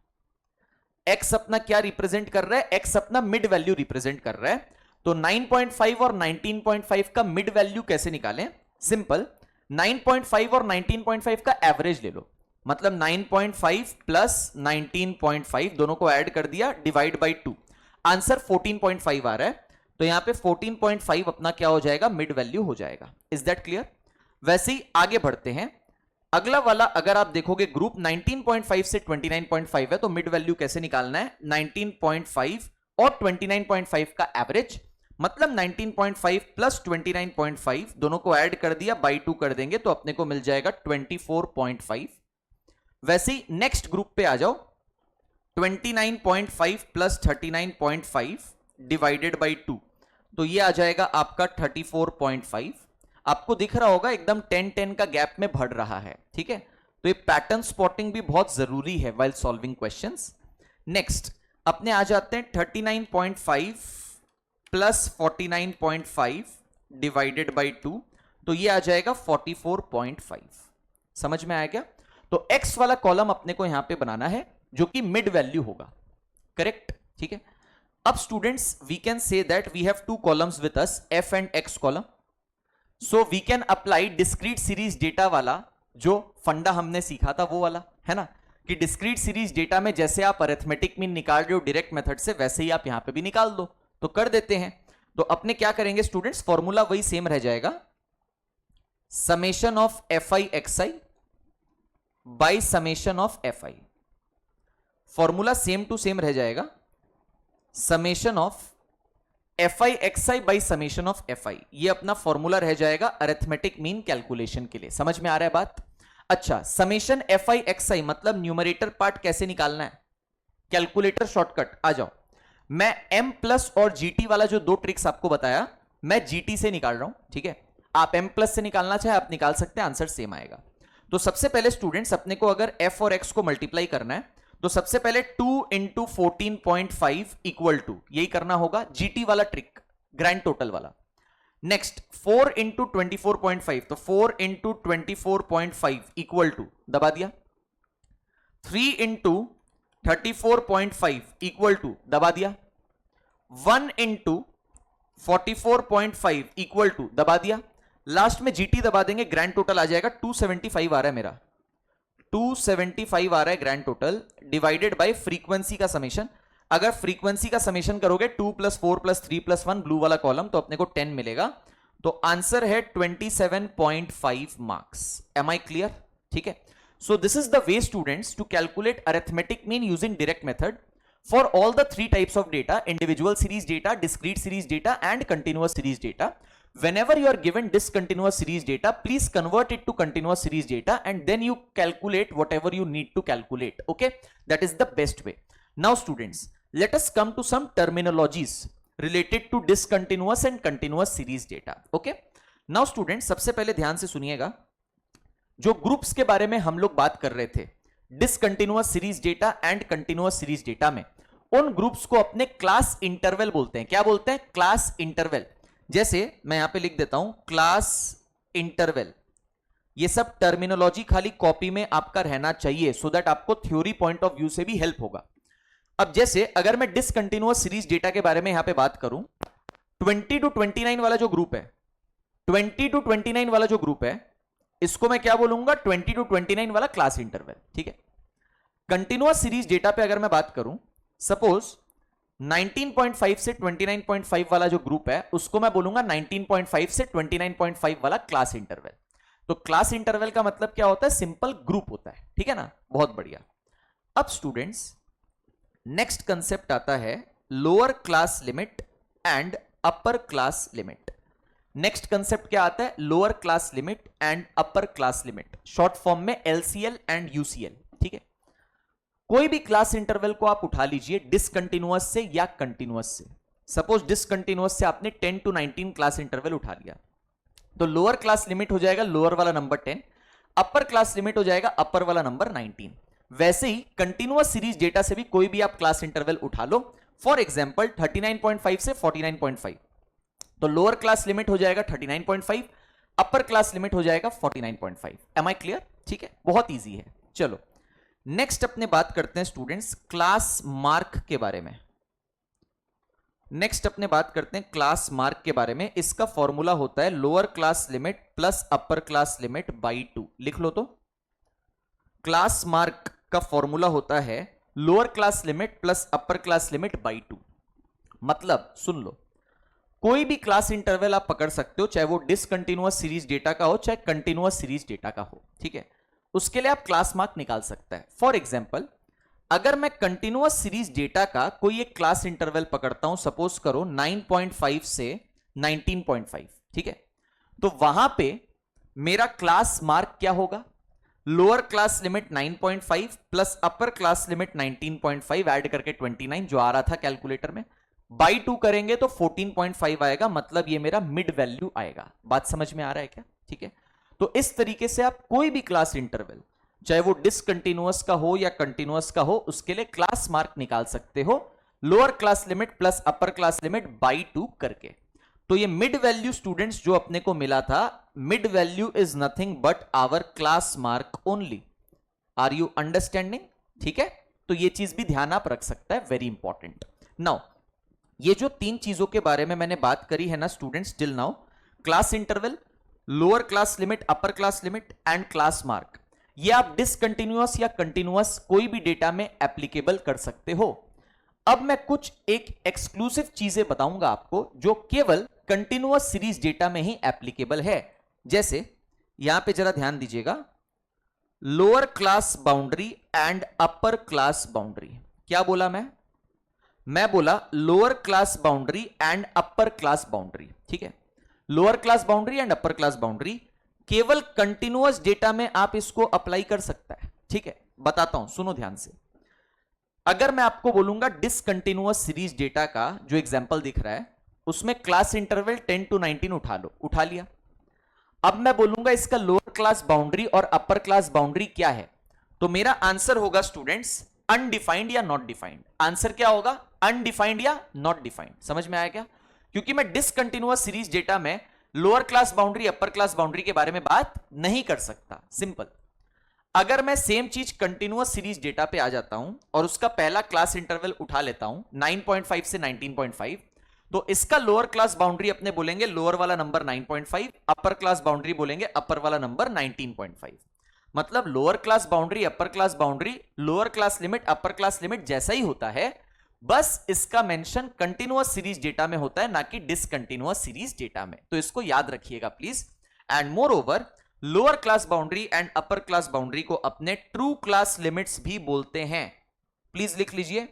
x अपना क्या रिप्रेजेंट कर रहा है? x अपना मिड वैल्यू रिप्रेजेंट कर रहा है। तो 9.5 और 19.5 का मिड वैल्यू कैसे निकालें? सिंपल, 9.5 और 19.5 का एवरेज ले लो, मतलब 9.5 प्लस 19.5 दोनों को ऐड कर दिया, डिवाइड बाई 2, आंसर 14.5 आ रहा है। तो यहां पे 14.5 अपना क्या हो जाएगा? मिड वैल्यू हो जाएगा। Is that clear? वैसे ही आगे बढ़ते हैं, अगला वाला अगर आप देखोगे ग्रुप 19.5 से 29.5 है, तो मिड वैल्यू कैसे निकालना है? 19.5 और 29.5 का एवरेज, मतलब 19.5 प्लस 29.5 दोनों को ऐड कर दिया, बाई 2 कर देंगे तो अपने को मिल जाएगा 24.5। वैसे ही नेक्स्ट ग्रुप पे आ जाओ, 29.5 प्लस 39.5 डिवाइडेड बाई 2, तो ये आ जाएगा आपका 34.5। आपको दिख रहा होगा एकदम 10-10 का गैप में बढ़ रहा है। ठीक है, तो ये पैटर्न स्पॉटिंग भी बहुत जरूरी है व्हाइल सॉल्विंग क्वेश्चंस। नेक्स्ट अपने आ जाते हैं 39.5 प्लस 49.5 डिवाइडेड बाई 2, तो ये आ जाएगा 44.5। समझ में आया क्या? तो x वाला कॉलम अपने को यहां पे बनाना है जो कि मिड वैल्यू होगा। करेक्ट? ठीक है, अब students we can say that we have two columns with us, f and x column. So we can apply discrete series data वाला जो फंडा हमने सीखा था वो वाला, है ना, कि डिस्क्रीट सीरीज डेटा में जैसे आप अरिथमेटिक मीन निकाल रहे हो डायरेक्ट मेथड से, वैसे ही आप यहां पे भी निकाल दो। तो कर देते हैं। तो अपने क्या करेंगे स्टूडेंट्स? फॉर्मूला वही सेम रह जाएगा, summation of F I X I by summation of F I. Formula same to same रह जाएगा, summation of F I X I by summation of F I. ये अपना फॉर्मूला रह जाएगा अरिथमेटिक मीन कैलकुलेशन के लिए। समझ में आ रहा है बात? अच्छा, summation f I X I मतलब न्यूमरेटर पार्ट कैसे निकालना है? कैलकुलेटर शॉर्टकट आ जाओ। मैं m प्लस और gt वाला जो दो ट्रिक्स आपको बताया, मैं gt से निकाल रहा हूं। ठीक है, आप m प्लस से निकालना चाहे आप निकाल सकते हैं, आंसर सेम आएगा। तो सबसे पहले स्टूडेंट्स अपने को अगर f और x को मल्टीप्लाई करना है, तो सबसे पहले 2 इंटू 14.5 इक्वल टू, यही करना होगा, gt वाला ट्रिक, ग्रैंड टोटल वाला। नेक्स्ट 4 इंटू 24.5, तो 4 इंटू 24.5 इक्वल टू, दबा दिया। 3 इंटू 34.5 इक्वल टू, दबा दिया। 1 इंटू 44.5 इक्वल टू, दबा दिया। लास्ट में जीटी दबा देंगे, ग्रैंड टोटल आ जाएगा 275 आ रहा है मेरा, 275 आ रहा है grand total, divided by frequency का समेशन। अगर फ्रीक्वेंसी का समेशन करोगे 2 प्लस 4 प्लस 3 प्लस 1 ब्लू वाला कॉलम, तो अपने को 10 मिलेगा। तो आंसर है 27.5 मार्क्स। Am I clear? ठीक है, so this is the way students to calculate arithmetic mean using direct method for all the three types of data: individual series data, discrete series data and continuous series data. Whenever you are given discontinuous series data, please convert it to continuous series data and then you calculate whatever you need to calculate. Okay, that is the best way. Now students, let us come to some terminologies related to discontinuous and continuous series data. Okay, now students सबसे पहले ध्यान से सुनिएगा, जो groups के बारे में हम लोग बात कर रहे थे discontinuous series data and continuous series data में, उन ग्रुप्स को अपने क्लास इंटरवल बोलते हैं। क्या बोलते हैं? Class interval. जैसे मैं यहां पे लिख देता हूं क्लास इंटरवल। ये सब टर्मिनोलॉजी खाली कॉपी में आपका रहना चाहिए, सो दैट आपको थ्योरी पॉइंट ऑफ व्यू से भी हेल्प होगा। अब जैसे अगर मैं डिसकंटिन्यूअस सीरीज डेटा के बारे में यहां पे बात करूं, 20 to 29 वाला जो ग्रुप है, 20 to 29 वाला जो ग्रुप है, इसको मैं क्या बोलूंगा? 20 to 29 वाला क्लास इंटरवल। ठीक है। कंटिन्यूअस सीरीज डेटा पे अगर मैं बात करूं, सपोज 19.5 से 29.5 वाला जो ग्रुप है, उसको मैं बोलूंगा 19.5 से 29.5 वाला क्लास इंटरवल। तो क्लास इंटरवल का मतलब क्या होता है? सिंपल ग्रुप होता है। ठीक है ना? बहुत बढ़िया। अब स्टूडेंट्स, नेक्स्ट कंसेप्ट आता है lower class limit and upper class limit. Next concept क्या आता है? Lower class limit and upper class limit, short form में LCL एंड UCL। ठीक है। कोई भी क्लास इंटरवल को आप उठा लीजिए, डिसकंटिन्यूअस से या कंटिन्यूअस से। सपोज डिसकंटिन्यूअस से आपने 10 to 19 क्लास इंटरवल उठा लिया, तो लोअर क्लास लिमिट हो जाएगा लोअर वाला नंबर 10, अपर क्लास लिमिट हो जाएगा अपर वाला नंबर 19। वैसे ही कंटिन्यूअस सीरीज डेटा से भी कोई भी आप क्लास इंटरवल उठा लो, फॉर एग्जांपल 39.5 से 49.5, तो लोअर क्लास लिमिट हो जाएगा 39.5, अपर क्लास लिमिट हो जाएगा 49.5। Am I clear? ठीक है, बहुत इजी है। चलो नेक्स्ट अपने बात करते हैं स्टूडेंट्स क्लास मार्क के बारे में। नेक्स्ट अपने बात करते हैं क्लास मार्क के बारे में। इसका फॉर्मूला होता है lower class limit plus upper class limit by 2। लिख लो। तो क्लास मार्क का फॉर्मूला होता है lower class limit plus upper class limit by 2। मतलब सुन लो, कोई भी क्लास इंटरवल आप पकड़ सकते हो, चाहे वो डिसकंटिन्यूअस सीरीज डेटा का हो, चाहे कंटिन्यूअस सीरीज डेटा का हो। ठीक है। उसके लिए आप क्लास मार्क निकाल सकते हैं। फॉर एग्जाम्पल, अगर मैं कंटिन्यूअस सीरीज डेटा का कोई एक क्लास इंटरवल पकड़ता हूं, सपोज करो 9.5 से 19.5, ठीक है, तो वहां पे मेरा क्लास मार्क क्या होगा? Lower class limit 9.5 plus upper class limit 19.5 add करके 29 जो आ रहा था कैलकुलेटर में, बाई 2 करेंगे तो 14.5 आएगा। मतलब ये मेरा मिड वैल्यू आएगा। बात समझ में आ रहा है क्या? ठीक है। तो इस तरीके से आप कोई भी क्लास इंटरवल, चाहे वो डिसकंटिन्यूअस का हो या कंटिन्यूअस का हो, उसके लिए क्लास मार्क निकाल सकते हो lower class limit plus upper class limit by 2 करके। तो ये मिड वैल्यू स्टूडेंट्स जो अपने को मिला था, mid value is nothing but our class mark only. Are you understanding? ठीक है। तो ये चीज भी ध्यान आप रख सकता है, वेरी इंपॉर्टेंट। नाउ ये जो तीन चीजों के बारे में मैंने बात करी है ना students till now, class interval, lower class limit, upper class limit and class mark, ये आप डिसकंटिन्यूअस या कंटिन्यूअस कोई भी डेटा में एप्लीकेबल कर सकते हो। अब मैं कुछ एक एक्सक्लूसिव चीजें बताऊंगा आपको जो केवल कंटिन्यूअस सीरीज डेटा में ही एप्लीकेबल है। जैसे यहां पे जरा ध्यान दीजिएगा, lower class boundary and upper class boundary. क्या बोला मैं बोला lower class boundary and upper class boundary. ठीक है। Lower class boundary and upper class boundary केवल कंटिन्यूअस डेटा में आप इसको अप्लाई कर सकता है। ठीक है, बताता हूं, सुनो ध्यान से। अगर मैं आपको बोलूंगा डिसकंटिन्यूअस सीरीज डेटा का जो एग्जांपल दिख रहा है, उसमें क्लास इंटरवल 10 to 19 उठा लो, उठा लिया। अब मैं बोलूंगा इसका लोअर क्लास बाउंड्री और अपर क्लास बाउंड्री क्या है, तो मेरा आंसर होगा स्टूडेंट्स अनडिफाइंड या नॉट डिफाइंड। आंसर क्या होगा? अनडिफाइंड या नॉट डिफाइंड। समझ में आया क्या? क्योंकि मैं डिसकंटिन्यूअस सीरीज डेटा में lower class boundary, upper class boundary के बारे में बात नहीं कर सकता। सिंपल। अगर मैं सेम चीज कंटिन्यूअस सीरीज डेटा पे आ जाता हूं और उसका पहला क्लास इंटरवल उठा लेता हूं 9.5 से 19.5, तो इसका लोअर क्लास बाउंड्री अपने बोलेंगे लोअर वाला नंबर 9.5, अपर क्लास बाउंड्री बोलेंगे अपर वाला नंबर 19.5। मतलब lower class boundary, upper class boundary, lower class limit, upper class limit जैसा ही होता है, बस इसका मेंशन कंटिन्यूअस सीरीज डेटा में होता है, ना कि डिसकंटिन्यूअस सीरीज डेटा में। तो इसको याद रखिएगा please. And more over, lower class boundary and upper class boundary को अपने ट्रू क्लास लिमिट्स भी बोलते हैं। प्लीज लिख लीजिए,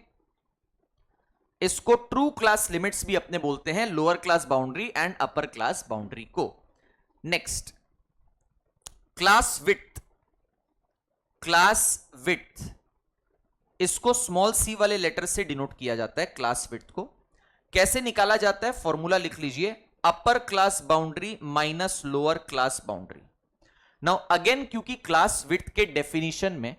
इसको ट्रू क्लास लिमिट्स भी अपने बोलते हैं, lower class boundary and upper class boundary को। Next, class width. Class width, इसको स्मॉल सी वाले लेटर से डिनोट किया जाता है। क्लास विड्थ को कैसे निकाला जाता है? फॉर्मूला लिख लीजिए, अपर class boundary minus lower class boundary. Now again, क्योंकि क्लास विड्थ के डेफिनेशन में,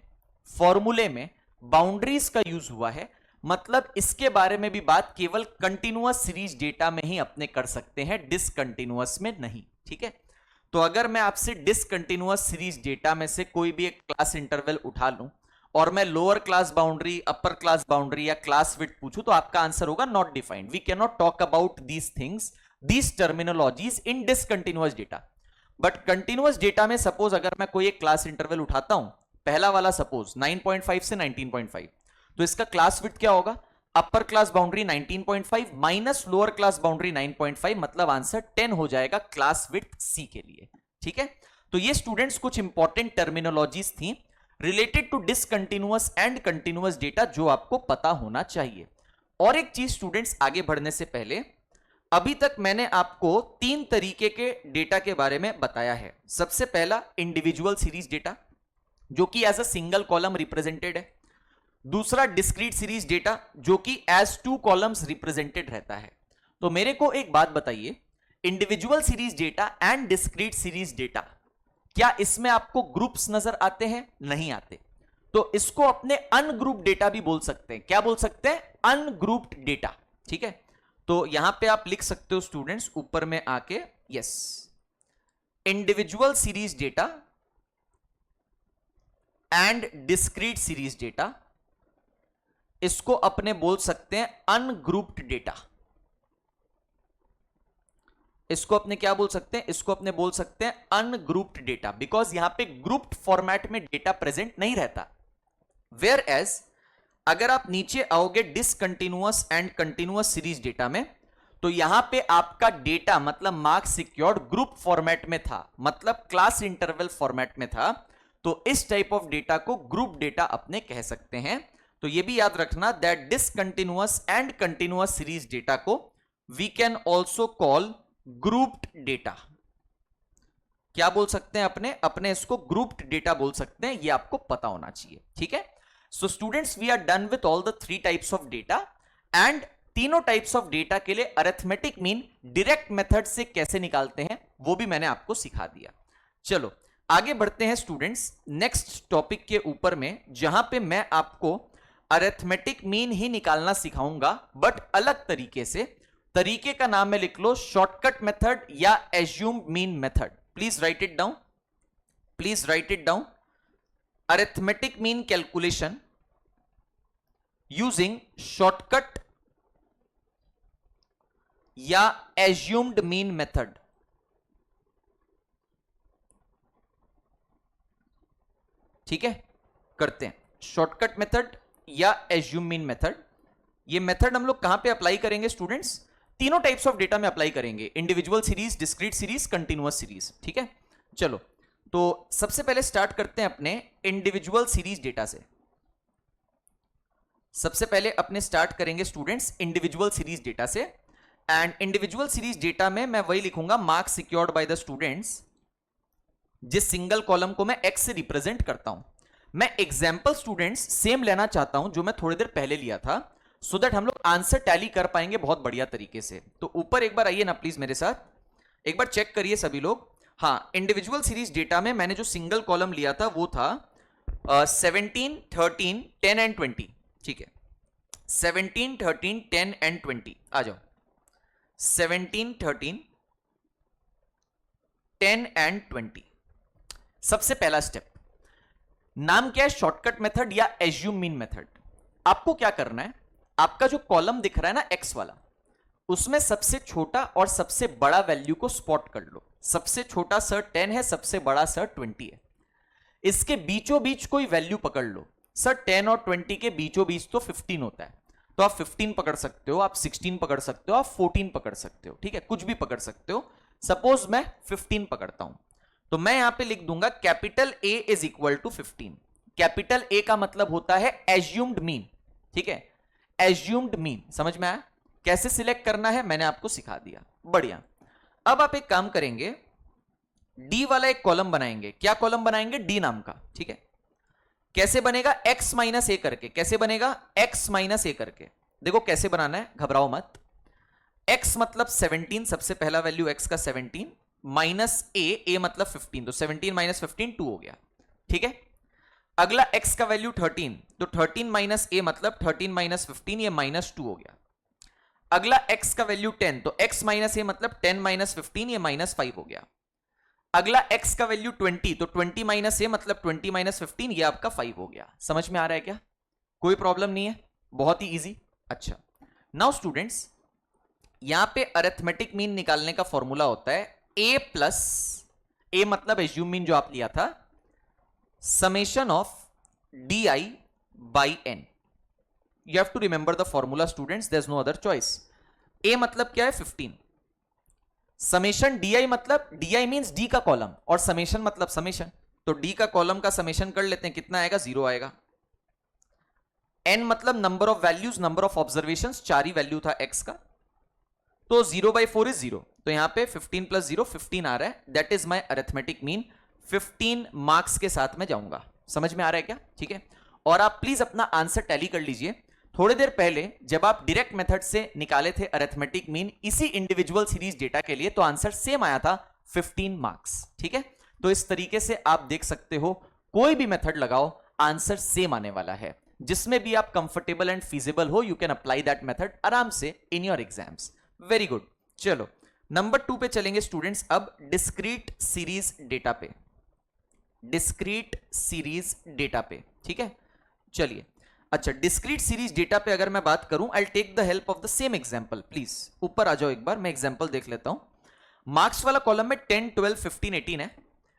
फॉर्मूले में बाउंड्रीज का यूज हुआ है, मतलब इसके बारे में भी बात केवल कंटिन्यूअस सीरीज डेटा में ही अपने कर सकते हैं, डिसकंटिन्यूअस में नहीं। ठीक है, तो अगर मैं आपसे डिसकंटिन्यूअस सीरीज डेटा में से कोई भी एक क्लास इंटरवल उठा लूं और मैं lower class boundary, upper class boundary या क्लास विड्थ पूछूं, तो आपका आंसर होगा not defined. We can not talk about these things, these terminologies in discontinuous data. But continuous data में सपोज अगर मैं कोई एक क्लास इंटरवल उठाता हूं, पहला वाला सपोज 9.5 से 19.5, तो इसका क्लास विड्थ क्या होगा? अपर class boundary 19.5 minus lower class boundary 9.5, मतलब आंसर 10 हो जाएगा क्लास विड्थ सी के लिए। ठीक है, तो ये स्टूडेंट्स कुछ इंपॉर्टेंट टर्मिनोलॉजीज थी related to discontinuous and continuous data जो आपको पता होना चाहिए। और एक चीज स्टूडेंट्स, आगे बढ़ने से पहले, अभी तक मैंने आपको 3 तरीके के डेटा के बारे में बताया है। सबसे पहला इंडिविजुअल सीरीज डेटा, जो कि as a single column represented है। दूसरा डिस्क्रीट सीरीज डेटा, जो कि एज 2 कॉलम्स रिप्रेजेंटेड रहता है। तो मेरे को एक बात बताइए, individual series data and discrete series data, क्या इसमें आपको ग्रुप्स नजर आते हैं? नहीं आते। तो इसको अपने अनग्रुप्ड डेटा भी बोल सकते हैं। क्या बोल सकते हैं? Ungrouped data. ठीक है, तो यहां पे आप लिख सकते हो स्टूडेंट्स ऊपर में आके, yes, individual series data and discrete series data, इसको अपने बोल सकते हैं अनग्रुप्ड डेटा। इसको अपने क्या बोल सकते हैं? इसको अपने बोल सकते हैं अनग्रुप्ड डेटा, बिकॉज यहां पे ग्रुप्ड फॉर्मेट में डेटा प्रेजेंट नहीं रहता। वेयर एज अगर आप नीचे आओगे discontinuous and continuous series data में, तो यहां पे आपका डेटा मतलब मार्क्स सिक्योर्ड ग्रुप फॉर्मेट में था, मतलब क्लास इंटरवल फॉर्मेट में था। तो इस टाइप ऑफ डेटा को ग्रुप डेटा अपने कह सकते हैं। तो ये भी याद रखना that discontinuous and continuous series data को we can also call grouped data. क्या बोल सकते हैं? अपने इसको ग्रुप्ड डेटा बोल सकते हैं। ये आपको पता होना चाहिए। ठीक है, so students, we are done with all the 3 types of data, and तीनों टाइप्स ऑफ डेटा के लिए अरिथमेटिक मीन डायरेक्ट मेथड से कैसे निकालते हैं वो भी मैंने आपको सिखा दिया। चलो आगे बढ़ते हैं स्टूडेंट्स नेक्स्ट टॉपिक के ऊपर में, जहां पे मैं आपको अरिथमेटिक मीन ही निकालना सिखाऊंगा, बट अलग तरीके से। तरीके का नाम है, लिख लो, शॉर्टकट मेथड या assumed mean method. Please right it down, please right it down. Arithmetic mean calculation using shortcut या एज्यूम्ड मीन मेथड। ठीक है, करते हैं शॉर्टकट मेथड या एज्यूम मीन मेथड। ये मेथड हम लोग कहां पे अप्लाई करेंगे स्टूडेंट्स? तीनों टाइप्स ऑफ डेटा में अप्लाई करेंगे, individual series, discrete series, continuous series. ठीक है, चलो तो सबसे पहले स्टार्ट करते हैं अपने इंडिविजुअल सीरीज डेटा से। सबसे पहले अपने स्टार्ट करेंगे स्टूडेंट्स इंडिविजुअल सीरीज डेटा से, एंड इंडिविजुअल सीरीज डेटा में मैं वही लिखूंगा, marks secured by the students, जिस सिंगल कॉलम को मैं एक्स से रिप्रेजेंट करता हूं। मैं एग्जाम्पल स्टूडेंट्स सेम लेना चाहता हूं जो मैं थोड़ी देर पहले लिया था, सो दैट हम लोग आंसर टैली कर पाएंगे बहुत बढ़िया तरीके से। तो ऊपर एक बार आइए ना प्लीज मेरे साथ, एक बार चेक करिए सभी लोग। हाँ, इंडिविजुअल सीरीज डेटा में मैंने जो सिंगल कॉलम लिया था वो था 17, 13, 10 एंड 20। ठीक है, 17, 13, 10 एंड 20। आ जाओ, 17, 13, 10 एंड 20। सबसे पहला स्टेप, नाम क्या है? शॉर्टकट मेथड या एज्यूम मीन मेथड। आपको क्या करना है, आपका जो कॉलम दिख रहा है ना एक्स वाला, उसमें सबसे छोटा और सबसे बड़ा वैल्यू को स्पॉट कर लो। सबसे छोटा सर 10 है, सबसे बड़ा सर 20 है। इसके बीचों बीच कोई वैल्यू पकड़ लो। सर 10 और 20 के बीचों बीच तो 15 होता है, तो आप 15 पकड़ सकते हो, आप 16 पकड़ सकते हो, आप 14 पकड़ सकते हो। ठीक है, कुछ भी पकड़ सकते हो। सपोज मैं 15 पकड़ता हूं, तो मैं यहां पे लिख दूंगा capital A is equal to 15। Capital A का मतलब होता है एज्यूम्ड मीन। ठीक है, एज्यूम्ड मीन समझ में आया? कैसे सिलेक्ट करना है मैंने आपको सिखा दिया, बढ़िया। अब आप एक काम करेंगे, डी वाला एक कॉलम बनाएंगे। क्या कॉलम बनाएंगे? डी नाम का। ठीक है, कैसे बनेगा? x माइनस ए करके। कैसे बनेगा? x माइनस ए करके। देखो कैसे बनाना है, घबराओ मत। x मतलब 17, सबसे पहला वैल्यू x का 17, माइनस ए, ए मतलब 15, तो 17 माइनस 15 2 हो गया। ठीक है, अगला x का वैल्यू 13, तो 13 माइनस a मतलब 13 माइनस 15, ये -2 हो गया। अगला x का वैल्यू 10, तो x माइनस a मतलब 10 माइनस 15, ये -5 हो गया। अगला x का वैल्यू 20, तो 20 माइनस a मतलब 20 माइनस 15, ये आपका 5 हो गया। समझ में आ रहा है क्या? कोई प्रॉब्लम नहीं है, बहुत ही इजी। अच्छा, नाउ स्टूडेंट्स, यहां पे अरिथमेटिक मीन निकालने का फॉर्मूला होता है a प्लस a मतलब एज्यूम मीन जो आप लिया था, summation of di by n. You have to remember the formula students, there's no other choice. a मतलब क्या है 15, समेशन di मतलब di मींस d का कॉलम और समेशन मतलब समेशन, तो d का कॉलम का समेशन कर लेते हैं, कितना आएगा 0 आएगा। n मतलब number of values, number of observations, 4 he value था x का, तो 0/4 इज 0, तो यहां पे 15 प्लस 0 15 आ रहा है। That is my arithmetic mean. 15 marks के साथ में जाऊंगा। समझ में आ रहा है क्या? ठीक है, और आप प्लीज अपना आंसर टैली कर लीजिए। थोड़ी देर पहले जब आप डायरेक्ट मेथड से निकाले थे अरिथमेटिक मीन इसी इंडिविजुअल सीरीज डेटा के लिए, तो आंसर सेम आया था 15 मार्क्स। ठीक है, तो इस तरीके से आप देख सकते हो, कोई भी मेथड लगाओ आंसर सेम आने वाला है। जिसमें भी आप कंफर्टेबल एंड फीजिबल हो, you can apply that method आराम से in your exams. Very good. चलो नंबर 2 पे चलेंगे स्टूडेंट्स, अब डिस्क्रीट सीरीज डेटा पे, डिस्क्रीट सीरीज डेटा पे। ठीक है, चलिए। अच्छा, डिस्क्रीट सीरीज डेटा पे अगर मैं बात करूं, I take the help of the same example. Please ऊपर आ जाओ एक बार, मैं एग्जांपल देख लेता हूं। मार्क्स वाला कॉलम में 10 12 15 18 है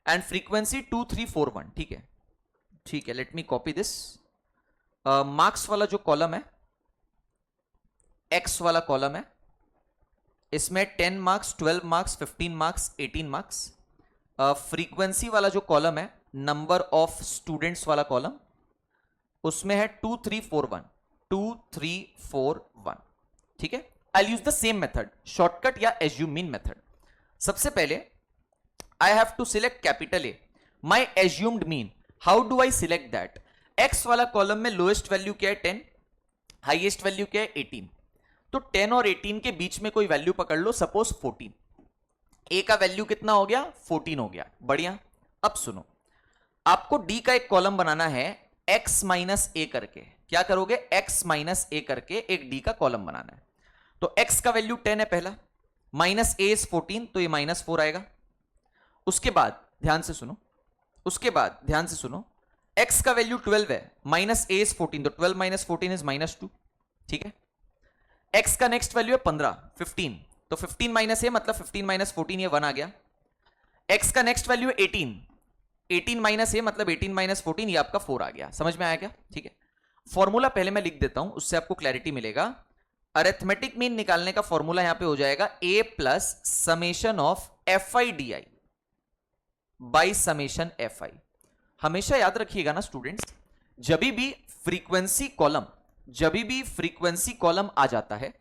एंड फ्रीक्वेंसी 2 3 4 1। ठीक है, ठीक है, let me copy this. Marks वाला जो कॉलम है, एक्स वाला कॉलम है, इसमें 10 marks 12 marks 15 marks 18 marks. Frequency वाला जो कॉलम है, नंबर ऑफ स्टूडेंट्स वाला कॉलम, उसमें है 2 3 4 1, 2 3 4 1। ठीक है, I use the same method, shortcut या एज्यूम मीन मेथड। सबसे पहले I have to select capital A, my assumed mean. How do I select that? X वाला कॉलम में लोएस्ट वैल्यू क्या है 10, हाईएस्ट वैल्यू क्या है 18, तो 10 और 18 के बीच में कोई वैल्यू पकड़ लो, सपोज 14। ए का वैल्यू कितना हो गया? 14 हो गया। बढ़िया। अब सुनो, आपको डी का एक कॉलम बनाना है x माइनस ए करके। क्या करोगे? x माइनस ए करके एक डी का कॉलम बनाना है। तो x का वैल्यू 10 है पहला, माइनस ए इज 14, तो ये -4 आएगा। उसके बाद ध्यान से सुनो, उसके बाद ध्यान से सुनो, x का वैल्यू 12 है, माइनस ए इज 14, तो 12 माइनस 14 इज -2। ठीक है, x का नेक्स्ट वैल्यू है 15, तो 15 माइनस ए मतलब 15 माइनस 14, ये 1 आ गया। x का नेक्स्ट वैल्यू है 18 माइनस ए मतलब 18 माइनस 14, ये आपका 4 आ गया। समझ में आया क्या? ठीक है, फॉर्मूला पहले मैं लिख देता हूं, उससे आपको क्लैरिटी मिलेगा। अरिथमेटिक मीन निकालने का फॉर्मूला यहां पे हो जाएगा a plus summation of F i d i by summation f आई। हमेशा याद रखिएगा ना स्टूडेंट्स, जब भी फ्रीक्वेंसी कॉलम, जब भी फ्रीक्वेंसी कॉलम आ जाता है,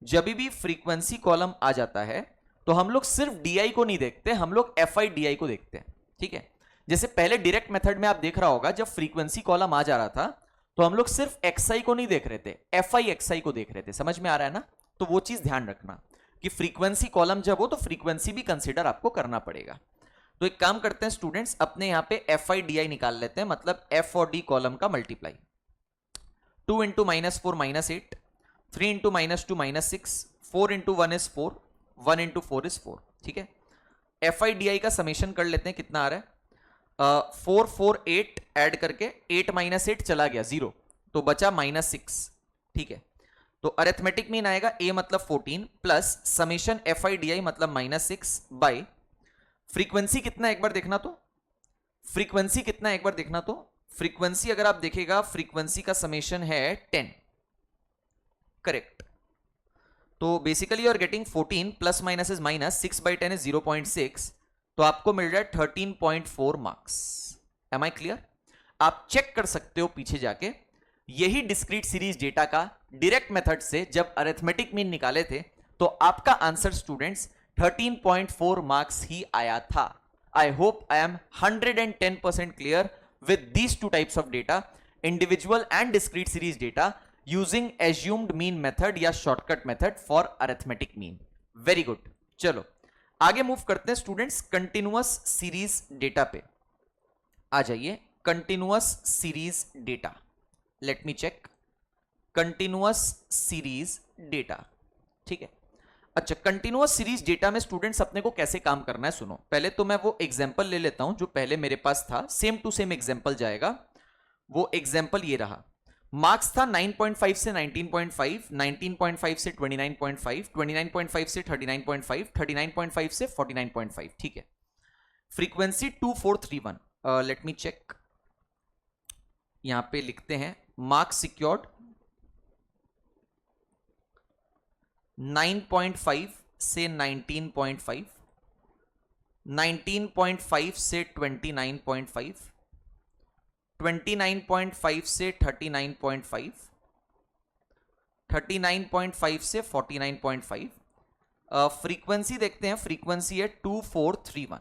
जब भी फ्रीक्वेंसी कॉलम आ जाता है, तो हम लोग सिर्फ डी को नहीं देखते, हम लोग एफ आई डी को देखते हैं। ठीक है, जैसे पहले डायरेक्ट मेथड में आप देख रहा होगा, जब फ्रीक्वेंसी कॉलम आ जा रहा था तो हम लोग सिर्फ एक्सआई को नहीं देख रहे थे, एफ आई एक्सआई को देख रहे थे। समझ में आ रहा है ना? तो वो चीज ध्यान रखना कि फ्रीक्वेंसी कॉलम जब हो तो फ्रीक्वेंसी भी कंसिडर आपको करना पड़ेगा। तो एक काम करते हैं स्टूडेंट्स, अपने यहां पे एफ आई डी आई निकाल लेते हैं, मतलब एफ और डी कॉलम का multiply. 2 into -4 -8, 3 into -2 -6, 4 into 1 is 4, 1 into 4 is 4। ठीक है, एफ आई डी आई का समेशन कर लेते हैं, कितना आ रहा है? 4 4 8 ऐड करके 8 माइनस 8 चला गया 0, तो बचा -6। ठीक है, तो अरिथमेटिक मीन आएगा a मतलब 14 plus summation f i d आई मतलब -6 बाय फ्रीक्वेंसी कितना, एक बार देखना तो, फ्रीक्वेंसी कितना एक बार देखना तो, फ्रीक्वेंसी अगर आप देखेगा, फ्रीक्वेंसी का समेशन है 10। करेक्ट, तो basically you are getting 14 plus minus is minus, 6/10 is 0.6, तो आपको मिल रहा है 13.4 मार्क्स। Am I clear? आप चेक कर सकते हो पीछे जाके, यही डिस्क्रीट सीरीज डेटा का डायरेक्ट मेथड से जब अरिथमेटिक मीन निकाले थे, तो आपका आंसर स्टूडेंट्स 13.4 मार्क्स ही आया था। I hope I am 110% clear with these two types of data, individual and discrete series data using assumed mean method या shortcut method for arithmetic mean. Very good. चलो आगे मूव करते हैं students, continuous series data पे आ जाइए। Continuous series data, let me check, continuous series data, ठीक है। अच्छा, कंटिन्यूअस सीरीज डेटा में स्टूडेंट्स अपने को कैसे काम करना है सुनो। पहले तो मैं वो एग्जांपल ले लेता हूं जो पहले मेरे पास था, सेम टू सेम एग्जांपल जाएगा। वो एग्जांपल ये रहा, मार्क्स था 9.5 से 19.5, 19.5 से 29.5, 29.5 से 39.5, 39.5 से 49.5, ठीक है। फ्रीक्वेंसी 2431, लेट मी चेक, यहां पे लिखते हैं मार्क्स सिक्योर्ड 9.5 से 19.5, 19.5 से 29.5, 29.5 से 39.5, 39.5 से 49.5। फ्रीक्वेंसी देखते हैं, फ्रीक्वेंसी है 2431,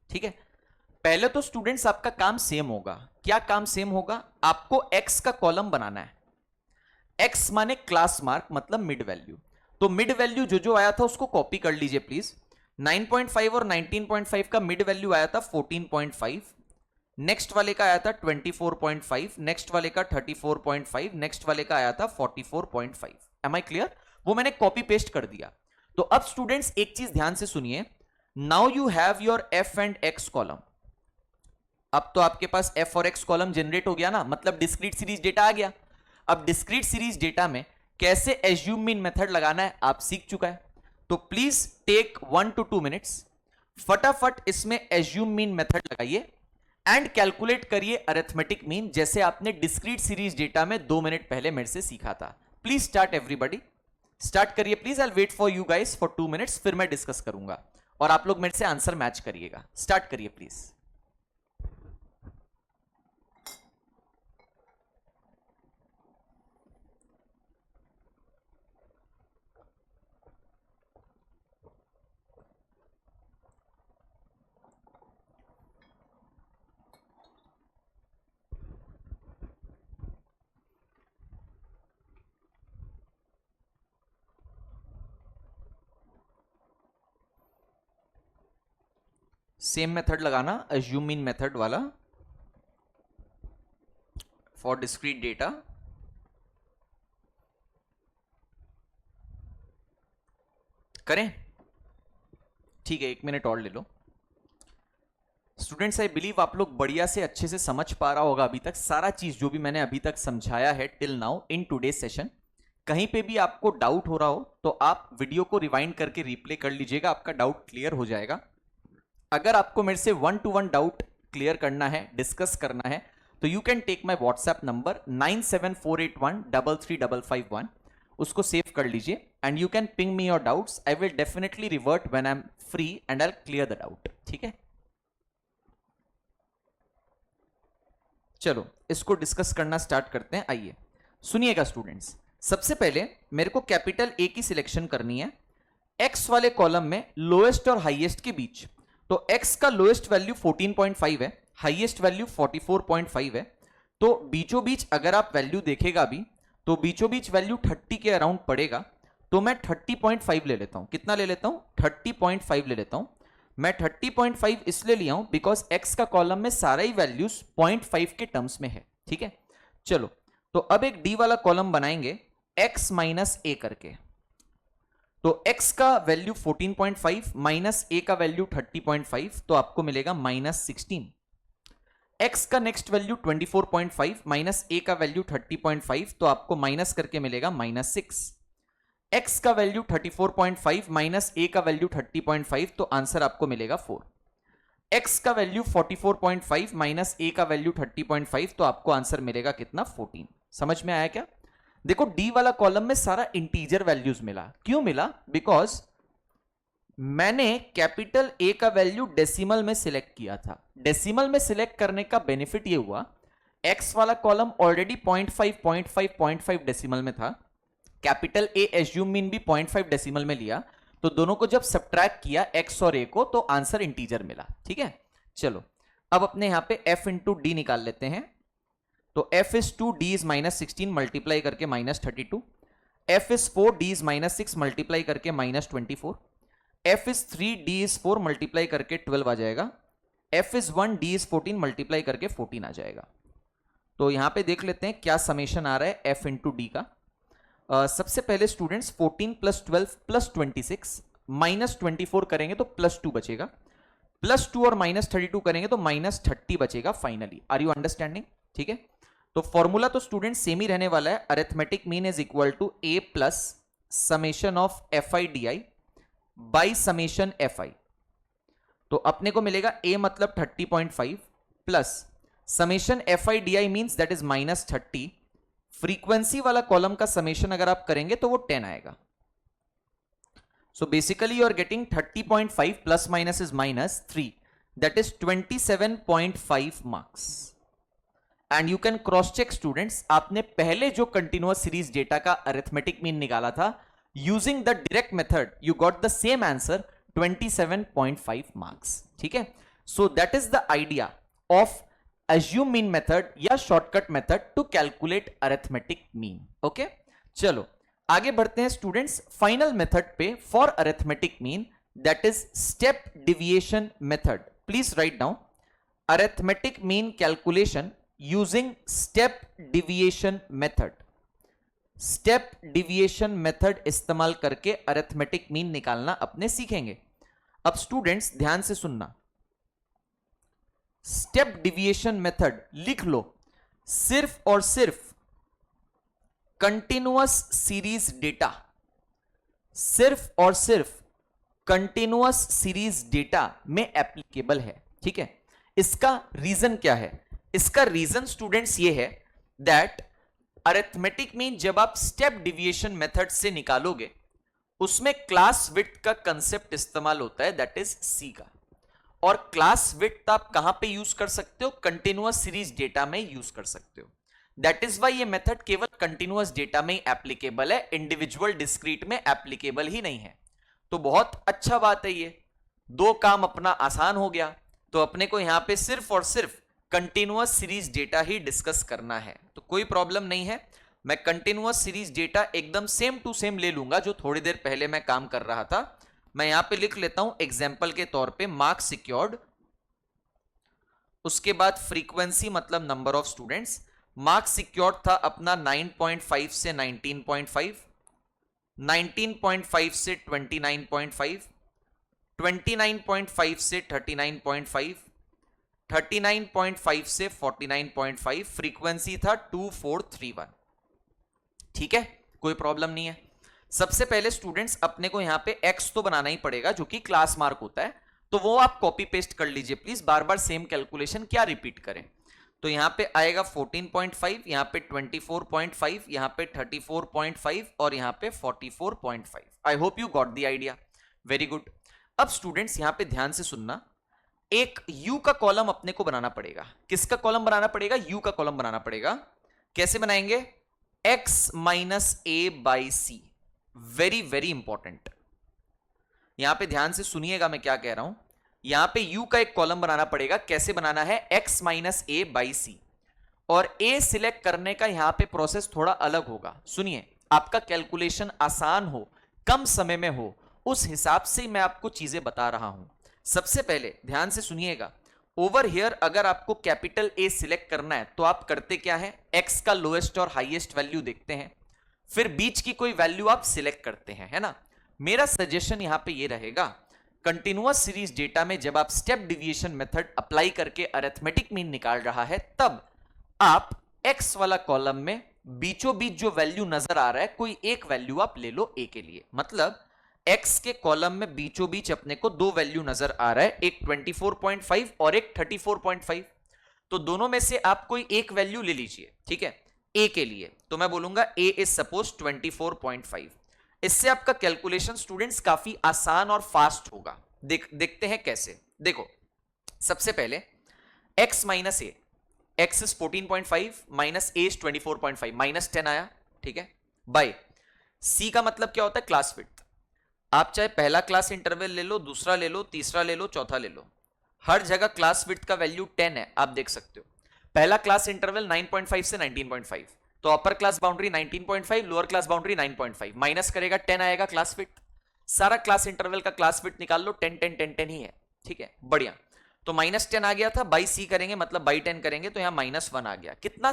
ठीक है। पहले तो स्टूडेंट्स आपका काम सेम होगा। क्या काम सेम होगा? आपको एक्स का कॉलम बनाना है। एक्स माने क्लास मार्क, मतलब मिड वैल्यू। तो मिड वैल्यू जो जो आया था उसको कॉपी कर लीजिए प्लीज। 9.5 और 19.5 का मिड वैल्यू आया था 14.5, नेक्स्ट वाले का आया था 24.5, नेक्स्ट वाले का 34.5, नेक्स्ट वाले का आया था 44.5। Am I clear? वो मैंने कॉपी पेस्ट कर दिया। तो अब स्टूडेंट्स एक चीज ध्यान से सुनिए, now you have your F and x column. अब तो आपके पास एफ और एक्स कॉलम जनरेट हो गया ना, मतलब डिस्क्रीट सीरीज डेटा आ गया। अब डिस्क्रीट सीरीज डेटा में कैसे एज्यूम मीन मेथड लगाना है आप सीख चुका है। तो प्लीज टेक 1 to 2 मिनट्स, फटाफट इसमें एज्यूम मीन मेथड लगाइए एंड कैलकुलेट करिए अरिथमेटिक मीन, जैसे आपने डिस्क्रीट सीरीज डेटा में 2 मिनट पहले मेरे से सीखा था। प्लीज स्टार्ट एवरीबॉडी, स्टार्ट करिए please. I will wait for you guys for 2 minutes, फिर मैं डिस्कस करूंगा और आप लोग मेरे से आंसर मैच करिएगा। स्टार्ट करिए प्लीज। सेम मेथड लगाना, assume mean मेथड वाला फॉर डिस्क्रीट डेटा। करें? ठीक है, 1 मिनट और ले लो। स्टूडेंट्स आई बिलीव आप लोग बढ़िया से अच्छे से समझ पा रहा होगा अभी तक सारा चीज जो भी मैंने अभी तक समझाया है till now in today session. कहीं पे भी आपको डाउट हो रहा हो तो आप वीडियो को रिवाइंड करके रिप्ले कर लीजिएगा, आपका डाउट क्लियर हो जाएगा। अगर आपको मेरे से 1 to 1 डाउट क्लियर करना है, डिस्कस करना है, तो you can take my WhatsApp number 9748133551, उसको सेव कर लीजिए and you can ping me your doubts. I will definitely revert when I am free and I will clear the doubt, ठीक है। चलो इसको डिस्कस करना स्टार्ट करते हैं। आइए सुनिएगा स्टूडेंट्स, सबसे पहले मेरे को कैपिटल ए की सिलेक्शन करनी है एक्स वाले कॉलम में लोएस्ट और हाईएस्ट के बीच। तो x का लोएस्ट वैल्यू 14.5 है, हाईएस्ट वैल्यू 44.5 है। तो बीचों बीच अगर आप वैल्यू देखेगा भी तो बीचों बीच वैल्यू 30 के अराउंड पड़ेगा। तो मैं 30.5 ले लेता हूं। कितना ले लेता हूं? 30.5 ले लेता हूं। मैं 30.5 इसलिए लिया हूं बिकॉज x का कॉलम में सारा ही वैल्यूज 0.5 के टर्म्स में है, ठीक है। चलो तो अब एक d वाला कॉलम बनाएंगे x माइनस a करके। तो x का वैल्यू 14.5 माइनस a का वैल्यू 30.5, तो आपको मिलेगा -16। x का नेक्स्ट वैल्यू 24.5 माइनस a का वैल्यू 30.5, तो आपको माइनस करके मिलेगा -6। x का वैल्यू 34.5 माइनस a का वैल्यू 30.5, तो आंसर आपको मिलेगा 4। x का वैल्यू 44.5 माइनस a का वैल्यू 30.5, तो आपको आंसर मिलेगा कितना? 14। समझ में आया क्या? देखो डी वाला कॉलम में सारा इंटीजर वैल्यूज मिला। क्यों मिला? बिकॉज मैंने कैपिटल ए का वैल्यू डेसिमल में सिलेक्ट किया था। डेसिमल में सिलेक्ट करने का बेनिफिट ये हुआ, एक्स वाला कॉलम ऑलरेडी 0.5 डेसिमल में था, कैपिटल ए एज्यूम मीन भी 0.5 डेसिमल में लिया, तो दोनों को जब सब्ट्रैक्ट किया एक्स और ए को तो आंसर इंटीजर मिला, ठीक है। चलो अब अपने यहां पे f इंटू डी निकाल लेते हैं। तो f is 2, d is -16 multiply करके -32, f is 4, d is -6 multiply करके -24, f is 3, d is 4 multiply करके 12 आ जाएगा, f is 1, d is 14, multiply करके 14 आ जाएगा। तो यहां पे देख लेते हैं क्या समेशन आ रहा है f इंटू डी का। सबसे पहले स्टूडेंट्स 14 प्लस 12 प्लस 26 माइनस 24 करेंगे तो प्लस 2 बचेगा, प्लस 2 और माइनस 32 करेंगे तो माइनस 30 बचेगा फाइनली। Are you understanding? ठीक है, तो फॉर्मूला तो स्टूडेंट सेम ही रहने वाला है, arithmetic mean is equal to a plus summation of F i d i by summation f i. तो अपने को मिलेगा a मतलब 30.5 plus summation f i d i means that is minus 30। Frequency वाला column का समेशन अगर आप करेंगे तो वो 10 आएगा। So basically you are getting 30.5 plus minus is minus 3, that is 27.5 marks. And you can cross check students, आपने पहले जो कंटिन्यूअस सीरीज डेटा का अरिथमेटिक मीन निकाला था using the direct method, you got the same answer 27.5 marks. ठीक है, so that is the idea of assume mean method या shortcut method to calculate arithmetic mean. Okay, चलो आगे बढ़ते हैं स्टूडेंट्स फाइनल मेथड पे for arithmetic mean, that is step deviation method. Please write down arithmetic mean calculation using step deviation method. Step deviation method इस्तेमाल करके arithmetic mean निकालना अपने सीखेंगे। अब स्टूडेंट्स ध्यान से सुनना, स्टेप डिविएशन मेथड लिख लो, सिर्फ और सिर्फ कंटिन्यूअस सीरीज डेटा, सिर्फ और सिर्फ कंटिन्यूअस सीरीज डेटा में एप्लीकेबल है। ठीक है, इसका रीजन क्या है? इसका रीजन स्टूडेंट्स ये है दैट अरिथमेटिक मीन जब आप स्टेप डिविएशन मेथड से निकालोगे उसमें क्लास विड्थ का कंसेप्ट इस्तेमाल होता है, दैट इज सी का। और क्लास विड्थ आप कहां पे यूज कर सकते हो? कंटिन्यूअस सीरीज डेटा में यूज कर सकते हो। दैट इज वाई ये मेथड केवल कंटिन्यूअस डेटा में ही एप्लीकेबल है, इंडिविजुअल डिस्क्रीट में एप्लीकेबल ही नहीं है। तो बहुत अच्छा बात है, ये दो काम अपना आसान हो गया। तो अपने को यहां पे सिर्फ और सिर्फ कंटिन्यूअस सीरीज डेटा ही डिस्कस करना है, तो कोई प्रॉब्लम नहीं है। मैं कंटिन्यूअस सीरीज डेटा एकदम सेम टू सेम ले लूंगा जो थोड़ी देर पहले मैं काम कर रहा था। मैं यहां पे लिख लेता हूं एग्जाम्पल के तौर पे मार्क्स सिक्योर्ड, उसके बाद फ्रीक्वेंसी मतलब number of students. Marks secured था अपना 9.5 से 19.5, 19.5 से 29.5, 29.5 से 39.5, 39.5 से 49.5, फ्रीक्वेंसी था 2431। ठीक है, कोई प्रॉब्लम नहीं है। सबसे पहले स्टूडेंट्स अपने को यहां पे x तो बनाना ही पड़ेगा जो कि क्लास मार्क होता है, तो वो आप कॉपी पेस्ट कर लीजिए please, bar bar same calculation क्या रिपीट करें। तो यहां पे आएगा 14.5, यहां पे 24.5, यहां पे 34.5 और यहां पे 44.5। I hope you got the idea, very good. अब स्टूडेंट्स यहां पे ध्यान से सुनना, एक u का कॉलम अपने को बनाना पड़ेगा। किसका कॉलम बनाना पड़ेगा? u का कॉलम बनाना पड़ेगा। कैसे बनाएंगे? x minus a by c, very very important. यहां पे ध्यान से सुनिएगा मैं क्या कह रहा हूं। यहां पे u का एक कॉलम बनाना पड़ेगा। कैसे बनाना है? x माइनस ए बाई सी, और a सिलेक्ट करने का यहां पे प्रोसेस थोड़ा अलग होगा। सुनिए, आपका कैलकुलेशन आसान हो, कम समय में हो, उस हिसाब से मैं आपको चीजें बता रहा हूं। सबसे पहले ध्यान से सुनिएगा, ओवर हियर अगर आपको कैपिटल A सिलेक्ट करना है तो आप करते क्या है? x का लोएस्ट और हाईएस्ट वैल्यू देखते हैं, फिर बीच की कोई वैल्यू आप सिलेक्ट करते हैं, है ना। मेरा सजेशन यहां पे ये रहेगा, कंटिन्यूअस सीरीज डेटा में जब आप स्टेप डिविएशन मेथड अप्लाई करके अरिथमेटिक मीन निकाल रहा है, तब आप x वाला कॉलम में बीचों बीच जो वैल्यू नजर आ रहा है कोई एक वैल्यू आप ले लो a के लिए। मतलब x के कॉलम में बीचों बीच अपने को दो वैल्यू नजर आ रहा है, एक 24.5 और एक 34.5। तो दोनों में से आप कोई एक वैल्यू ले लीजिए, ठीक है, a के लिए। तो मैं बोलूंगा a इज सपोज 24.5। इससे आपका कैलकुलेशन स्टूडेंट्स काफी आसान और फास्ट होगा। देखते हैं कैसे। देखो, सबसे पहले x minus A, x is 14.5 minus a is 24.5, minus 10 आया, ठीक है, बाय c का मतलब क्या होता है? Class width. आप चाहे पहला क्लास इंटरवल ले लो, दूसरा ले लो, तीसरा ले लो, चौथा ले लो, हर जगह क्लास विड्थ का वैल्यू 10 है, आप देख सकते हो। पहला क्लास इंटरवल 9.5 से 19.5, तो अपर class boundary 19.5, lower class boundary 9.5, minus करेगा 10 आएगा क्लास विड्थ। सारा क्लास इंटरवल का क्लास विड्थ निकाल लो, 10 10 10 10 ही है, ठीक है, बढ़िया। तो -10 आ गया था, बाई सी करेंगे मतलब बाई 10 करेंगे तो यहां -1 आ गया। कितना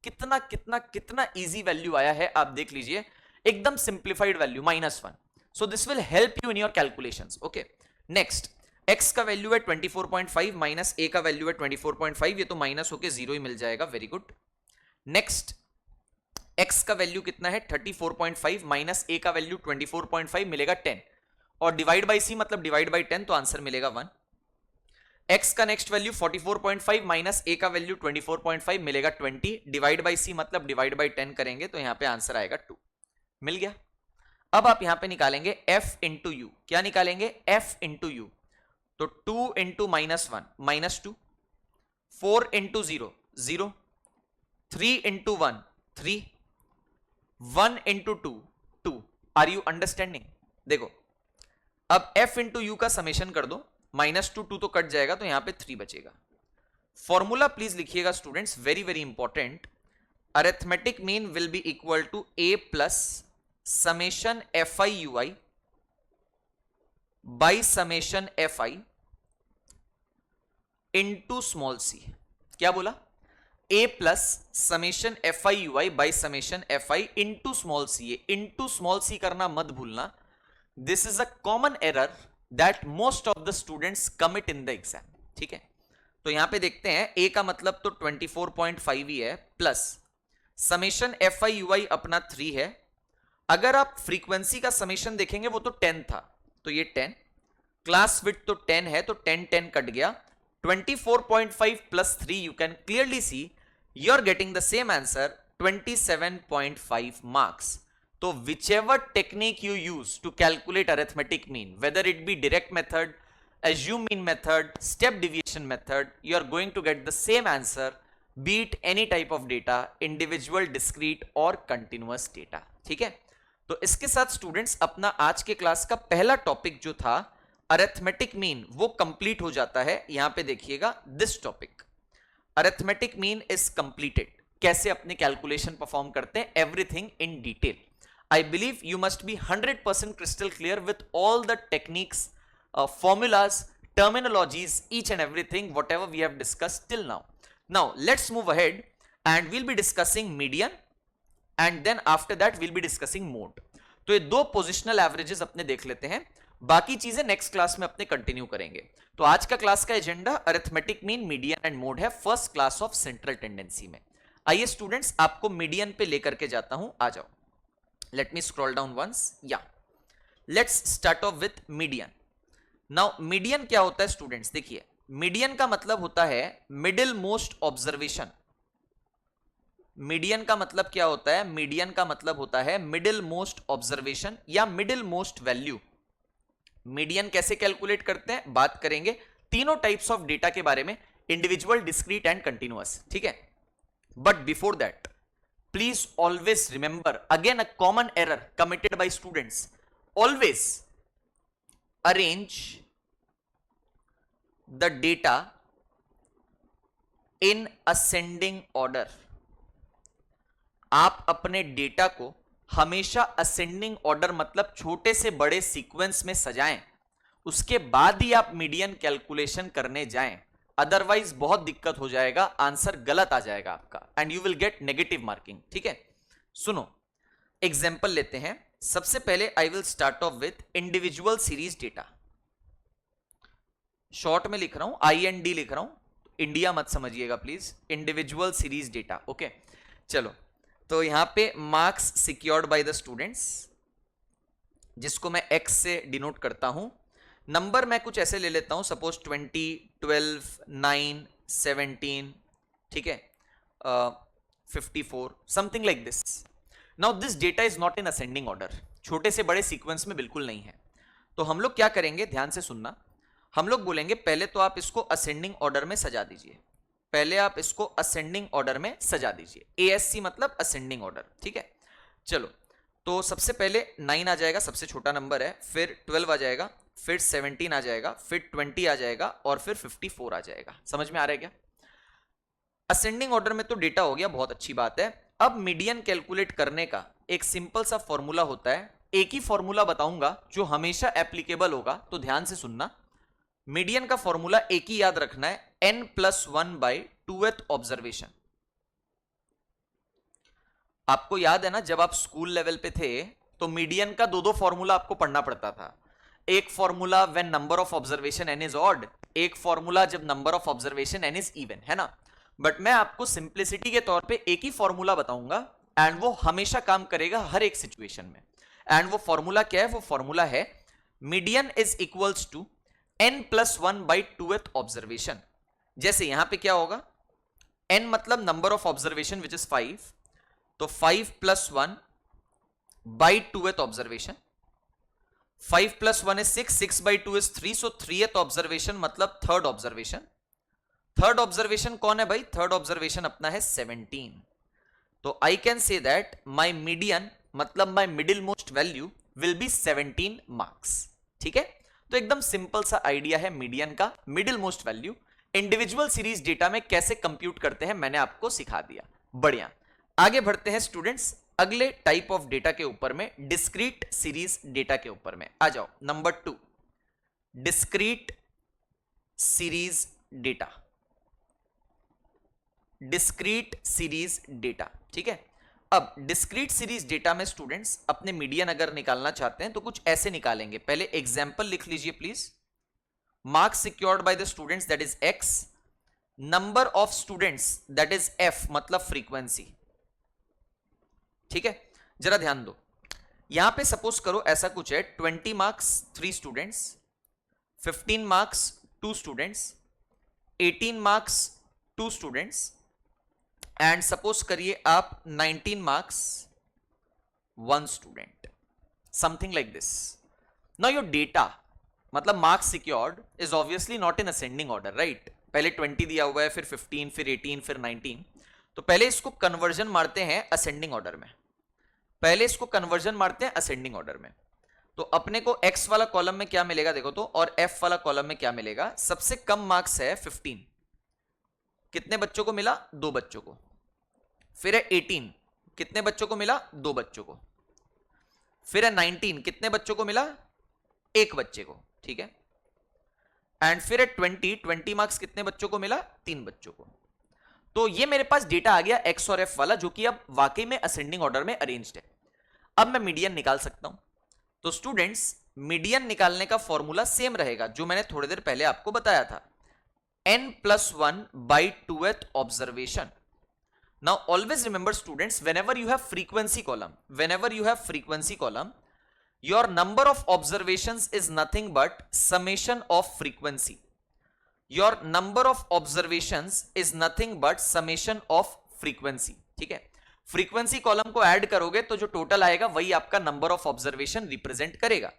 कितना कितना कितना इजी वैल्यू आया है आप देख लीजिए, एकदम simplified value -1। So this will help you in your calculations. Okay, next x का वैल्यू है 24.5 माइनस a का वैल्यू है 24.5, ये तो माइनस होके 0 ही मिल जाएगा, वेरी गुड। नेक्स्ट x का वैल्यू कितना है 34.5 माइनस a का वैल्यू 24.5 मिलेगा 10, और डिवाइड बाई c मतलब डिवाइड बाई 10, तो आंसर मिलेगा 1। x का नेक्स्ट वैल्यू 44.5 माइनस a का वैल्यू 24.5 मिलेगा 20, डिवाइड बाई c मतलब डिवाइड बाई 10 करेंगे तो यहां पे आंसर आएगा 2, मिल गया। अब आप यहां पे निकालेंगे f इंटू यू, क्या निकालेंगे f इंटू यू, तो 2 into -1 -2, 4 into 0 0, 3 into 1 3, 1 into 2 2। Are you understanding? देखो अब f इंटू यू का समेशन कर दो, -2 2 तो कट जाएगा तो यहां पे 3 बचेगा। फॉर्मूला प्लीज लिखिएगा students, very very important. Arithmetic mean will be equal to a plus summation fi ui by summation fi into small C. क्या बोला? a plus summation fi ui by summation fi into small C. Into small C करना मत भूलना, this is a common error that most of the students commit in the exam. ठीक है, तो यहां पे देखते हैं a का मतलब तो 24.5 ही है, प्लस समेशन fi ui अपना 3 है। अगर आप फ्रीक्वेंसी का समेशन देखेंगे वो तो 10 था, तो ये 10, क्लास विड्थ तो 10 है तो 10 10 कट गया, 24.5 plus 3 you can clearly see you are getting the same answer 27.5 marks. So whichever technique you use to calculate arithmetic mean, whether it be direct method, assume mean method, step deviation method, you are going to get the same answer, be it any type of data, individual, discrete और continuous data. ठीक है, तो इसके साथ students अपना आज के class का पहला टॉपिक जो था अरिथमेटिक मीन वो कंप्लीट हो जाता है। यहां पे देखिएगा this topic arithmetic mean is completed. कैसे अपने कैलकुलेशन परफॉर्म करते हैं, everything in detail. I believe you must be 100% crystal clear with all the techniques, formulas, terminologies, each and everything whatever we have discussed till now. Now let's move ahead and we'll be discussing median and then after that we'll be discussing mode. तो ये दो positional averages अपने देख लेते हैं, बाकी चीजें next class में अपने कंटिन्यू करेंगे। तो आज का क्लास का agenda arithmetic mean, median and mode है, first class of central tendency में। आइए स्टूडेंट्स आपको मीडियन पे लेकर के जाता हूं, आ जाओ। Let me scroll down once, या let's start off with median. Now median क्या होता है स्टूडेंट्स, देखिए मीडियन का मतलब होता है मिडिल मोस्ट ऑब्जर्वेशन। मीडियन का मतलब क्या होता है? मीडियन का मतलब होता है मिडिल मोस्ट ऑब्जर्वेशन या मिडिल मोस्ट वैल्यू। मीडियन कैसे कैलकुलेट करते हैं बात करेंगे, तीनों टाइप्स ऑफ डेटा के बारे में, इंडिविजुअल, डिस्क्रीट एंड कंटिन्यूअस। ठीक है, but before that please always remember again a common error committed by students, always arrange the data in ascending order. आप अपने डेटा को हमेशा असेंडिंग ऑर्डर मतलब छोटे से बड़े सीक्वेंस में सजाएं, उसके बाद ही आप मीडियन कैलकुलेशन करने जाएं, अदरवाइज बहुत दिक्कत हो जाएगा, आंसर गलत आ जाएगा आपका and you will get negative marking. ठीक है, सुनो एग्जांपल लेते हैं। सबसे पहले I will start off with individual series data. Short में लिख रहा हूं, IND लिख रहा हूं, इंडिया मत समझिएगा please, individual series data. Okay, चलो तो यहां पे marks secured by the students, जिसको मैं x से डिनोट करता हूं। नंबर मैं कुछ ऐसे ले लेता हूं, सपोज 20, 12, 9, 17, ठीक है, 54, something like this. Now this data is not in ascending order, छोटे से बड़े सीक्वेंस में बिल्कुल नहीं है। तो हम लोग क्या करेंगे, ध्यान से सुनना, हम लोग बोलेंगे पहले तो आप इसको असेंडिंग ऑर्डर में सजा दीजिए, पहले आप इसको असेंडिंग ऑर्डर में सजा दीजिए, ASC मतलब असेंडिंग ऑर्डर। ठीक है, चलो तो सबसे पहले 9 आ जाएगा, सबसे छोटा नंबर है, फिर 12 आ जाएगा, फिर 17 आ जाएगा, फिर 20 आ जाएगा और फिर 54 आ जाएगा। समझ में आ रहा है क्या? असेंडिंग ऑर्डर में तो डेटा हो गया, बहुत अच्छी बात है। अब मीडियन कैलकुलेट करने का एक सिंपल सा फॉर्मूला होता है, एक ही फॉर्मूला बताऊंगा जो हमेशा एप्लीकेबल होगा, तो ध्यान से सुनना। मीडियन का फॉर्मूला एक ही याद रखना है, n+1/2th ऑब्जर्वेशन। आपको याद है ना, जब आप स्कूल लेवल पे थे तो मीडियन का दो फॉर्मूला आपको पढ़ना पड़ता था। एक formula when number of observation n is odd, एक फॉर्मूला जब number of observation n is even, है ना। बट मैं आपको सिंप्लिसिटी के तौर पे एक ही फॉर्मूला बताऊंगा एंड वो हमेशा काम करेगा हर एक सिचुएशन में। एंड वो फॉर्मूला क्या है? वो फॉर्मूला है median is equals to n+1/2th observation. जैसे यहां पे क्या होगा, n मतलब number of observation which is 5, तो 5+1/2th observation, 5+1 is 6, 6/2 is 3, so 3th observation मतलब थर्ड ऑब्जर्वेशन। थर्ड ऑब्जर्वेशन कौन है भाई? थर्ड ऑब्जर्वेशन अपना है 17। तो I can say that my median मतलब my middle most value will be 17 marks. ठीक है, तो एकदम सिंपल सा आइडिया है मीडियन का, middle most value. Individual series data में कैसे कंप्यूट करते हैं मैंने आपको सिखा दिया। बढ़िया, आगे बढ़ते हैं स्टूडेंट्स अगले टाइप ऑफ डेटा के ऊपर में, डिस्क्रीट सीरीज डेटा के ऊपर में। आ जाओ, number 2, discrete series data. Discrete series data, ठीक है। अब डिस्क्रीट सीरीज डेटा में स्टूडेंट्स अपने मीडियन अगर निकालना चाहते हैं तो कुछ ऐसे निकालेंगे। पहले एग्जाम्पल लिख लीजिए please. Marks secured by the students that is x, number of students that is f मतलब फ्रीक्वेंसी। ठीक है, जरा ध्यान दो, यहां पे सपोज करो ऐसा कुछ है, 20 marks 3 students, 15 marks 2 students, 18 marks 2 students and suppose करिए आप 19 marks 1 student, something like this. Now your data मतलब marks secured is obviously not in ascending order, right. पहले 20 दिया हुआ है, फिर 15, फिर 18, फिर 19। तो पहले इसको कन्वर्जन मारते हैं असेंडिंग ऑर्डर में, पहले इसको कन्वर्जन मारते हैं असेंडिंग ऑर्डर में। तो अपने को x वाला कॉलम में क्या मिलेगा देखो तो, और f वाला कॉलम में क्या मिलेगा। सबसे कम मार्क्स है 15, कितने बच्चों को मिला? 2 बच्चों को। फिर है 18, कितने बच्चों को मिला? 2 बच्चों को। फिर है 19, कितने बच्चों को मिला? 1 बच्चे को, ठीक है। एंड फिर है 20 मार्क्स कितने बच्चों को मिला? 3 बच्चों को। तो ये मेरे पास डेटा आ गया x और f वाला, जो कि अब वाकई में असेंडिंग ऑर्डर में अरेंज्ड है। अब मैं मीडियन निकाल सकता हूं। तो स्टूडेंट्स मीडियन निकालने का फॉर्मूला सेम रहेगा जो मैंने थोड़ी देर पहले आपको बताया था, n+1/2th observation. Now always remember students, whenever you have frequency column, your number of observations is nothing but summation of frequency. Your number of observations is nothing but summation of frequency. ठीक है, frequency column को add करोगे तो जो total आएगा वही आपका number of observation represent करेगा।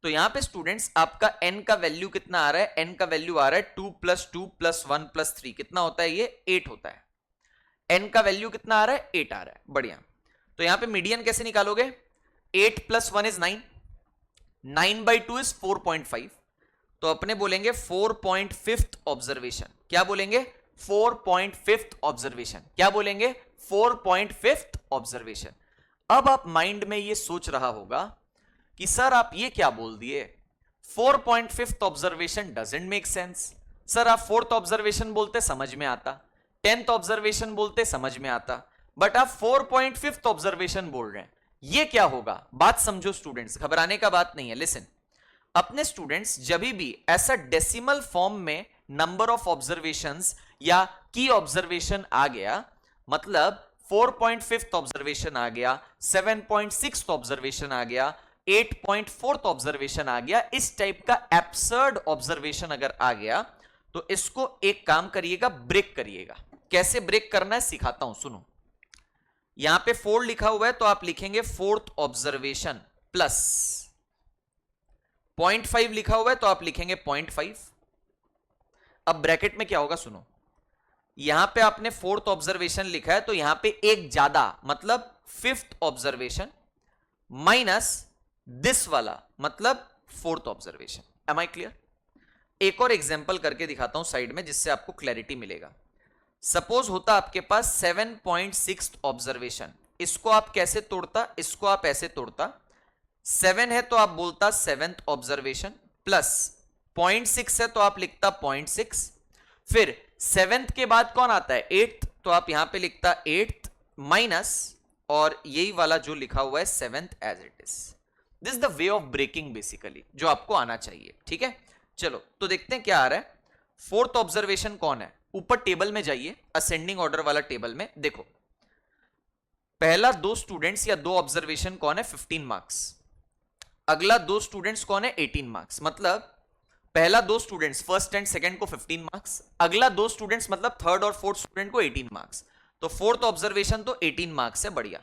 तो यहां पे स्टूडेंट्स आपका n का वैल्यू कितना आ रहा है? n का वैल्यू आ रहा है 2 + 2 + 1 + 3, कितना होता है ये? 8 होता है। n का वैल्यू कितना आ रहा है? 8 आ रहा है। बढ़िया, तो यहां पे मीडियन कैसे निकालोगे? 8 + 1 is 9, 9/2 is 4.5, तो अपने बोलेंगे 4.5th ऑब्जर्वेशन। क्या बोलेंगे? 4.5th observation. क्या बोलेंगे? 4.5th observation. अब आप माइंड में ये सोच रहा होगा कि सर आप ये क्या बोल दिए, 4.5th observation doesn't make sense. Sir आप 4th ऑब्जर्वेशन बोलते समझ में आता, 10th ऑब्जर्वेशन बोलते समझ में आता, बट आप 4.5th ऑब्जर्वेशन बोल रहे हैं, ये क्या होगा? बात समझो स्टूडेंट्स, घबराने का बात नहीं है। लिसन, अपने स्टूडेंट्स जब भी ऐसा डेसिमल फॉर्म में नंबर ऑफ ऑब्जर्वेशंस या की ऑब्जर्वेशन आ गया, मतलब 4.5th ऑब्जर्वेशन आ गया, 7.6th ऑब्जर्वेशन आ गया, 8.4th ऑब्जर्वेशन आ गया, इस टाइप का एब्सर्ड ऑब्जर्वेशन अगर आ गया तो इसको एक काम करिएगा, ब्रेक करिएगा। कैसे ब्रेक करना है सिखाता हूं, सुनो। यहां पे 4 लिखा हुआ है तो आप लिखेंगे 4th ऑब्जर्वेशन प्लस 0.5 लिखा हुआ है तो आप लिखेंगे 0.5। अब ब्रैकेट में क्या होगा सुनो, यहां पे आपने 4th ऑब्जर्वेशन लिखा है तो यहां पे एक ज्यादा मतलब 5th ऑब्जर्वेशन माइनस दिस वाला मतलब 4th observation. M I clear? एक और एग्जांपल करके दिखाता हूं साइड में जिससे आपको क्लैरिटी मिलेगा। सपोज होता आपके पास 7.6th ऑब्जर्वेशन, इसको आप कैसे तोड़ता? इसको आप ऐसे तोड़ता, 7 है तो आप बोलता 7th ऑब्जर्वेशन प्लस 0.6 है तो आप लिखता 0.6, फिर 7th के बाद कौन आता है 8th, तो आप यहां पे लिखता 8th माइनस और यही वाला जो लिखा हुआ है 7th as it is. This is the way of breaking basically जो आपको आना चाहिए, ठीक है। चलो तो देखते हैं क्या आ रहा है। फोर्थ ऑब्जर्वेशन कौन है, ऊपर टेबल में जाइए, असेंडिंग ऑर्डर वाला टेबल में देखो, पहला दो स्टूडेंट्स या दो ऑब्जर्वेशन कौन है 15 मार्क्स, अगला दो स्टूडेंट्स कौन है 18 मार्क्स, मतलब पहला दो स्टूडेंट्स फर्स्ट एंड सेकंड को 15 मार्क्स, अगला दो स्टूडेंट्स मतलब थर्ड और फोर्थ स्टूडेंट को 18 मार्क्स, तो फोर्थ ऑब्जर्वेशन तो 18 मार्क्स है, बढ़िया।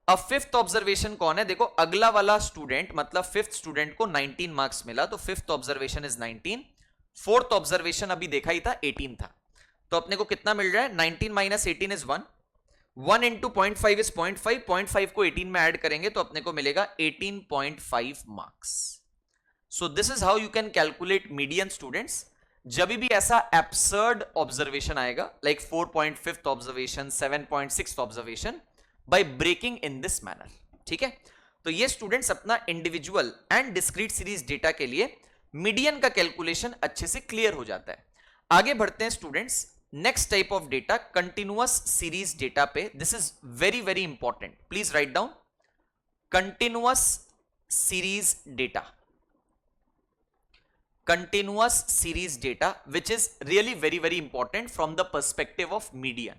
अब फिफ्थ ऑब्जर्वेशन कौन है, देखो अगला वाला स्टूडेंट मतलब फिफ्थ स्टूडेंट को 19 मार्क्स मिला, तो fifth observation is 19, fourth observation अभी देखा ही था 18 था, तो अपने को कितना मिल रहा है 19 माइनस 18 इज 1, 1 इंटू 0.5 इज 0.5, 0.5 को 18 में ऐड करेंगे तो अपने को मिलेगा 18.5 marks. So this is how you can calculate median students. जब भी ऐसा एब्सर्ड ऑब्जर्वेशन आएगा like 4.5 observation, 7.6 observation, by breaking in this manner, ठीक है। तो ये स्टूडेंट्स अपना individual and discrete series data के लिए मीडियन का कैलकुलेशन अच्छे से क्लियर हो जाता है। आगे बढ़ते हैं students, next type of data continuous series data पे। This is very very important, please write down continuous series data, continuous series data which is really very very important from the perspective of median।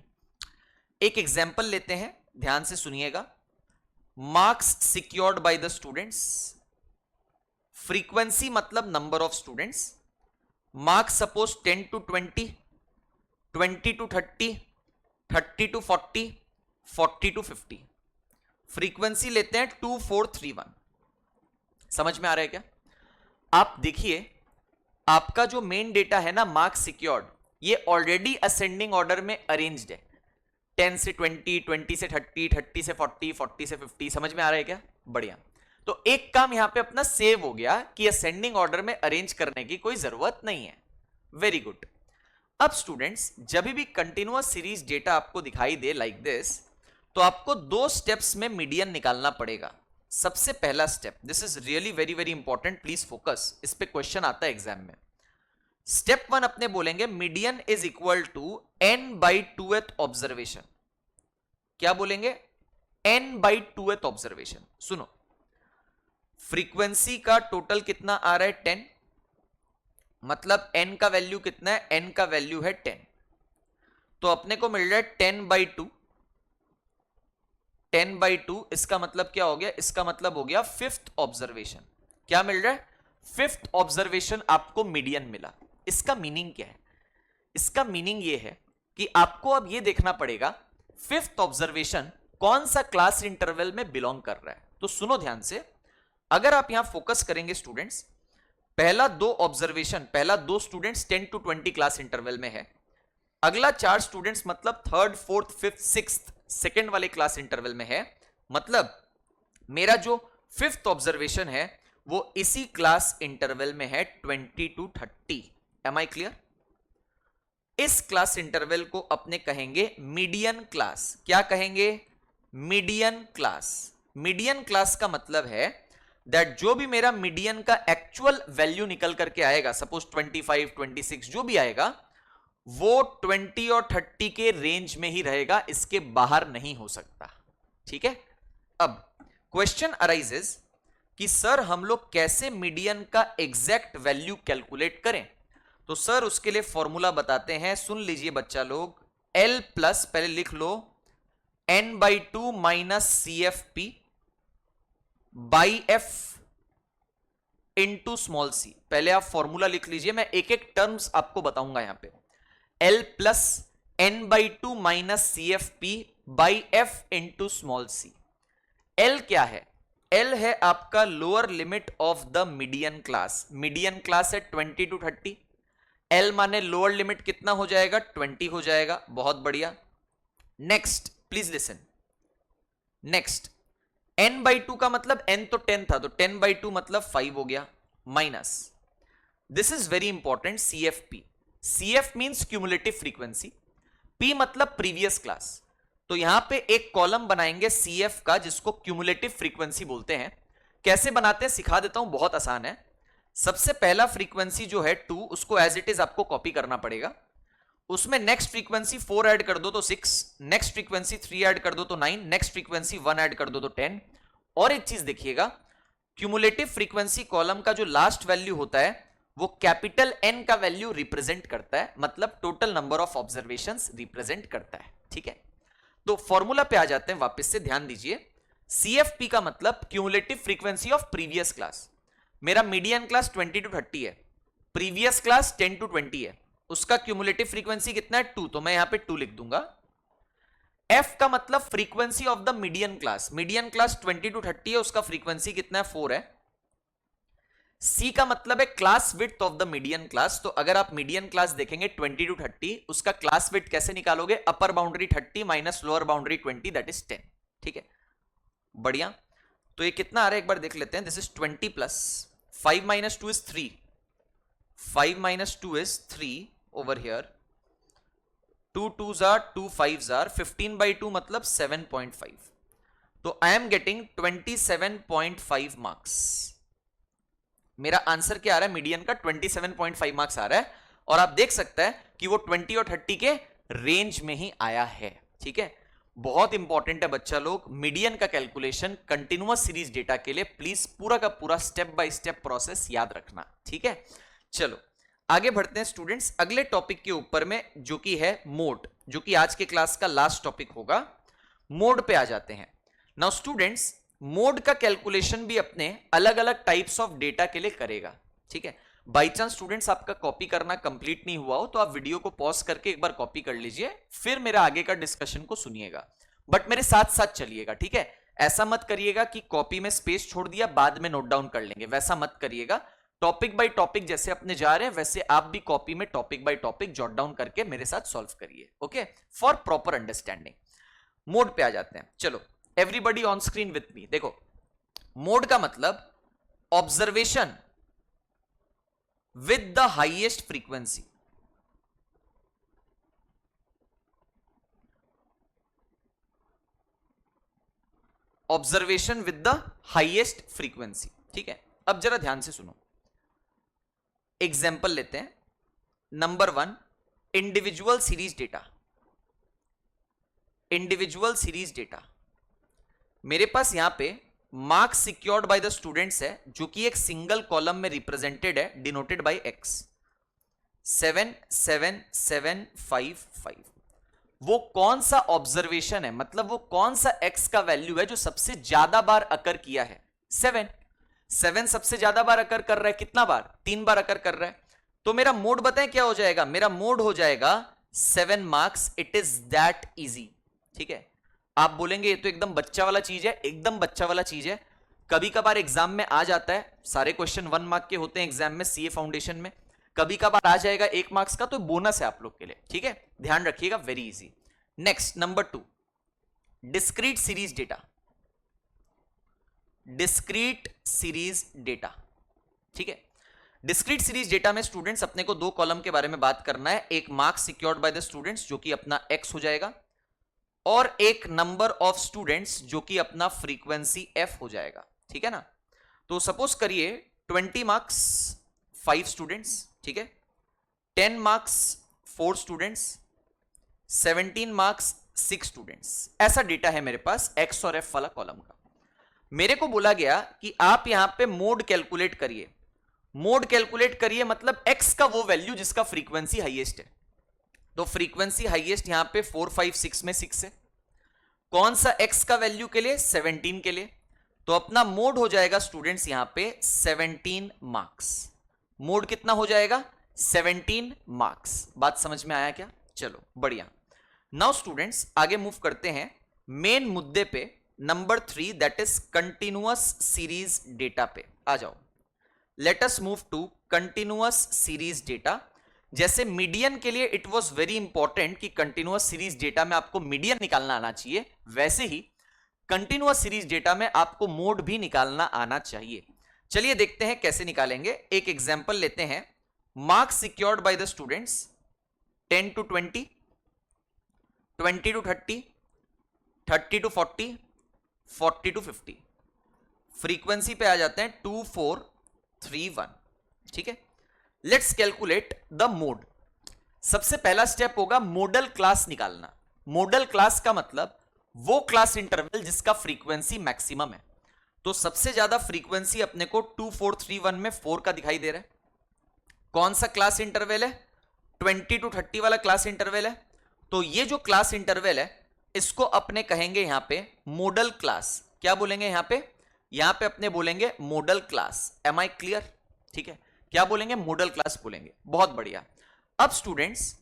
एक example लेते हैं, ध्यान से सुनिएगा। Marks secured by the students, frequency मतलब number of students, marks suppose 10 to 20, 20 to 30, 30 to 40, 40 to 50, frequency लेते हैं 2431। समझ में आ रहा है क्या? आप देखिए आपका जो मेन डेटा है ना मार्क्स सिक्योर्ड, ये ऑलरेडी असेंडिंग ऑर्डर में अरेंज्ड है, 10 से 20, 20 से 30, 30 से 40, 40 से 50। समझ में आ रहा है क्या? बढ़िया। तो एक काम यहां पे अपना सेव हो गया कि असेंडिंग ऑर्डर में अरेंज करने की कोई जरूरत नहीं है। Very good. अब स्टूडेंट्स जब भी कंटिन्यूअस सीरीज डेटा आपको दिखाई दे लाइक दिस, तो आपको दो स्टेप्स में मीडियन निकालना पड़ेगा। सबसे पहला step, this is really very very important, please focus, इस पे क्वेश्चन आता है एग्जाम में। स्टेप 1 अपने बोलेंगे median is equal to n/2th observation. क्या बोलेंगे? n/2th observation. सुनो, फ्रीक्वेंसी का टोटल कितना आ रहा है 10, मतलब n का वैल्यू कितना है, n का वैल्यू है 10, तो अपने को मिल रहा है 10/2, 10/2। इसका मतलब क्या हो गया? इसका मतलब हो गया फिफ्थ ऑब्जर्वेशन। क्या मिल रहा है? फिफ्थ ऑब्जर्वेशन आपको मीडियन मिला। इसका मीनिंग क्या है? इसका मीनिंग ये है कि आपको अब ये देखना पड़ेगा फिफ्थ ऑब्जर्वेशन कौन सा क्लास इंटरवल में बिलोंग कर रहा है। तो सुनो ध्यान से, अगर आप यहां फोकस करेंगे स्टूडेंट्स, पहला दो ऑब्जर्वेशन, पहला दो स्टूडेंट्स 10 to 20 क्लास इंटरवल में है, अगला चार स्टूडेंट्स मतलब third, fourth, fifth, sixth second वाले क्लास इंटरवल में है, मतलब मेरा जो फिफ्थ ऑब्जर्वेशन है वो इसी क्लास इंटरवल में है 20 to 30। Am I clear? इस क्लास इंटरवल को अपने कहेंगे मीडियन क्लास। क्या कहेंगे? Median class. मीडियन क्लास का मतलब है दैट जो भी मेरा मीडियन का एक्चुअल वैल्यू निकल करके आएगा, सपोज 25, 26 जो भी आएगा, वो 20 और 30 के रेंज में ही रहेगा, इसके बाहर नहीं हो सकता। ठीक है? अब क्वेश्चन अराइजेस कि सर हम लोग कैसे मीडियन का एग्जैक्ट वैल्यू कैलकुलेट करें। तो सर उसके लिए फॉर्मूला बताते हैं, सुन लीजिए बच्चा लोग। L प्लस, पहले लिख लो, n/2 minus CFP by F into small C. पहले आप फॉर्मूला लिख लीजिए, मैं एक एक टर्म्स आपको बताऊंगा यहां पे। L plus n/2 minus CFP by F into small c. L क्या है? L है आपका lower limit of the median class. Median class है 20 to 30। L माने लोअर लिमिट कितना हो जाएगा? 20 हो जाएगा। बहुत बढ़िया। Next please listen, next n/2 का मतलब n तो 10 था, तो 10/2 मतलब 5 हो गया, minus, this is very important, CFP। CF means cumulative frequency, P मतलब प्रीवियस क्लास। तो यहां पे एक कॉलम बनाएंगे CF का जिसको क्यूमुलेटिव फ्रीक्वेंसी बोलते हैं। कैसे बनाते हैं सिखा देता हूं, बहुत आसान है। सबसे पहला फ्रीक्वेंसी जो है 2, उसको एज इट इज आपको कॉपी करना पड़ेगा। उसमें नेक्स्ट फ्रीक्वेंसी 4 ऐड कर दो तो 6, नेक्स्ट फ्रीक्वेंसी 3 ऐड कर दो तो 9, नेक्स्ट फ्रीक्वेंसी 1 ऐड कर दो तो 10। और एक चीज देखिएगा, क्यूमुलेटिव फ्रीक्वेंसी कॉलम का जो लास्ट वैल्यू होता है वो कैपिटल एन का वैल्यू रिप्रेजेंट करता है, मतलब total number of observations represent करता है। ठीक है, तो फॉर्मूला पे आ जाते हैं, वापस से ध्यान दीजिए। CFP का मतलब cumulative frequency of previous class. मेरा मीडियन क्लास 20 to 30 है, प्रीवियस क्लास 10 to 20 है, उसका क्यूमुलेटिव फ्रीक्वेंसी कितना है 2, तो मैं यहां पे 2 लिख दूंगा। F का मतलब frequency of the median class, median class 20 to 30 है, उसका फ्रीक्वेंसी कितना है 4 है। C का मतलब है class width of the median class, तो अगर आप मीडियन क्लास देखेंगे 20 to 30, उसका क्लास विड्थ कैसे निकालोगे, अपर boundary 30 minus lower boundary 20, that is 10। ठीक है, बढ़िया। तो ये कितना आ रहा है एक बार देख लेते हैं। This is 20 plus 5 minus 2 is 3, 5 minus 2 is 3 over here, 2 2s are 2 5s are 15 by 2 मतलब 7.5, तो I am getting 27.5 marks। मेरा आंसर क्या आ रहा है, मीडियन का 27.5 मार्क्स आ रहा है, और आप देख सकते हैं कि वो 20 और 30 के रेंज में ही आया है। ठीक है, बहुत इंपॉर्टेंट है बच्चा लोग, मीडियन का कैलकुलेशन कंटिन्यूअस सीरीज डेटा के लिए प्लीज पूरा का पूरा स्टेप बाय स्टेप प्रोसेस याद रखना। ठीक है, चलो आगे बढ़ते हैं स्टूडेंट्स अगले टॉपिक के ऊपर में, जो कि है मोड, जो कि आज के क्लास का लास्ट टॉपिक होगा। मोड पे आ जाते हैं। नाउ स्टूडेंट्स, मोड का कैलकुलेशन भी अपने अलग अलग टाइप्स ऑफ डेटा के लिए करेगा। ठीक है, बाई चांस स्टूडेंट्स आपका कॉपी करना कंप्लीट नहीं हुआ हो तो आप वीडियो को पॉज करके एक बार कॉपी कर लीजिए, फिर मेरा आगे का डिस्कशन को सुनिएगा, बट मेरे साथ साथ चलिएगा। ठीक है, ऐसा मत करिएगा कि कॉपी में स्पेस छोड़ दिया बाद में नोट डाउन कर लेंगे, वैसा मत करिएगा। टॉपिक बाय टॉपिक जैसे अपने जा रहे हैं वैसे आप भी कॉपी में topic by topic jot down करके मेरे साथ सॉल्व करिए, okay, for proper understanding. Mode पे आ जाते हैं, चलो everybody on screen with me. देखो, मोड का मतलब observation with the highest frequency, observation with the highest frequency. ठीक है, अब जरा ध्यान से सुनो, एग्जाम्पल लेते हैं। Number 1, individual series data. Individual series data मेरे पास यहां पे marks secured by the students है, जो कि एक सिंगल कॉलम में रिप्रेजेंटेड है, डिनोटेड बाय एक्स 77755। वो कौन सा ऑब्जर्वेशन है, मतलब वो कौन सा एक्स का वैल्यू है जो सबसे ज्यादा बार अकर किया है, 7 सबसे ज्यादा बार अकर कर रहा है, कितना बार, 3 बार अकर कर रहा है। तो मेरा मोड बताएं क्या हो जाएगा, मेरा मोड हो जाएगा 7 marks. It is that easy. ठीक है, आप बोलेंगे ये तो एकदम बच्चा वाला चीज है, एकदम बच्चा वाला चीज है। कभी कभार एग्जाम में आ जाता है, सारे क्वेश्चन 1 मार्क के होते हैं एग्जाम में सीए फाउंडेशन में, कभी कभार आ जाएगा 1 मार्क्स का, तो बोनस है आप लोग के लिए। ठीक है, ध्यान रखिएगा, very easy. Next, number 2, discrete series data. Discrete series data, ठीक है, डिस्क्रीट सीरीज डेटा में स्टूडेंट्स अपने को 2 कॉलम के बारे में बात करना है, एक marks secured by the students जो कि अपना एक्स हो जाएगा, और एक नंबर ऑफ स्टूडेंट्स जो कि अपना फ्रीक्वेंसी एफ हो जाएगा। ठीक है ना, तो सपोज करिए 20 मार्क्स 5 स्टूडेंट्स, ठीक है, 10 मार्क्स 4 स्टूडेंट्स, 17 मार्क्स 6 स्टूडेंट्स, ऐसा डेटा है मेरे पास एक्स और एफ वाला कॉलम का। मेरे को बोला गया कि आप यहां पे मोड कैलकुलेट करिए। मोड कैलकुलेट करिए मतलब एक्स का वो वैल्यू जिसका फ्रीक्वेंसी हाईएस्ट है, तो फ्रीक्वेंसी हाईएस्ट यहां पे 4 5 6 में 6 है। कौन सा एक्स का वैल्यू के लिए, 17 के लिए, तो अपना मोड हो जाएगा स्टूडेंट्स यहां पे 17 मार्क्स। मोड कितना हो जाएगा, 17 मार्क्स। बात समझ में आया क्या, चलो बढ़िया। नाउ स्टूडेंट्स आगे मूव करते हैं मेन मुद्दे पे, number 3, that is continuous series data पे आ जाओ। Let us move to continuous series data. जैसे मीडियन के लिए इट वाज वेरी इंपॉर्टेंट कि कंटिन्यूअस सीरीज डेटा में आपको मीडियन निकालना आना चाहिए, वैसे ही कंटिन्यूअस सीरीज डेटा में आपको मोड भी निकालना आना चाहिए। चलिए देखते हैं कैसे निकालेंगे। एक एग्जांपल लेते हैं, marks secured by the students 10 to 20, 20 to 30, 30 to 40, 40 to 50। Frequency पे आ जाते हैं 2 4 3 1। ठीक है, लेट्स कैलकुलेट द मोड। सबसे पहला स्टेप होगा मॉडल क्लास निकालना। मॉडल क्लास का मतलब वो क्लास इंटरवल जिसका फ्रीक्वेंसी मैक्सिमम है। तो सबसे ज्यादा फ्रीक्वेंसी अपने को 2431 में 4 का दिखाई दे रहा है। कौन सा क्लास इंटरवल है? 20 to 30 वाला क्लास इंटरवल है। तो ये जो क्लास इंटरवल है इसको अपने कहेंगे यहां पे मॉडल क्लास। क्या बोलेंगे यहां पे? यहां पे अपने बोलेंगे modal class. Am I clear? ठीक है, क्या बोलेंगे? मॉडल क्लास बोलेंगे। बहुत बढ़िया। अब स्टूडेंट्स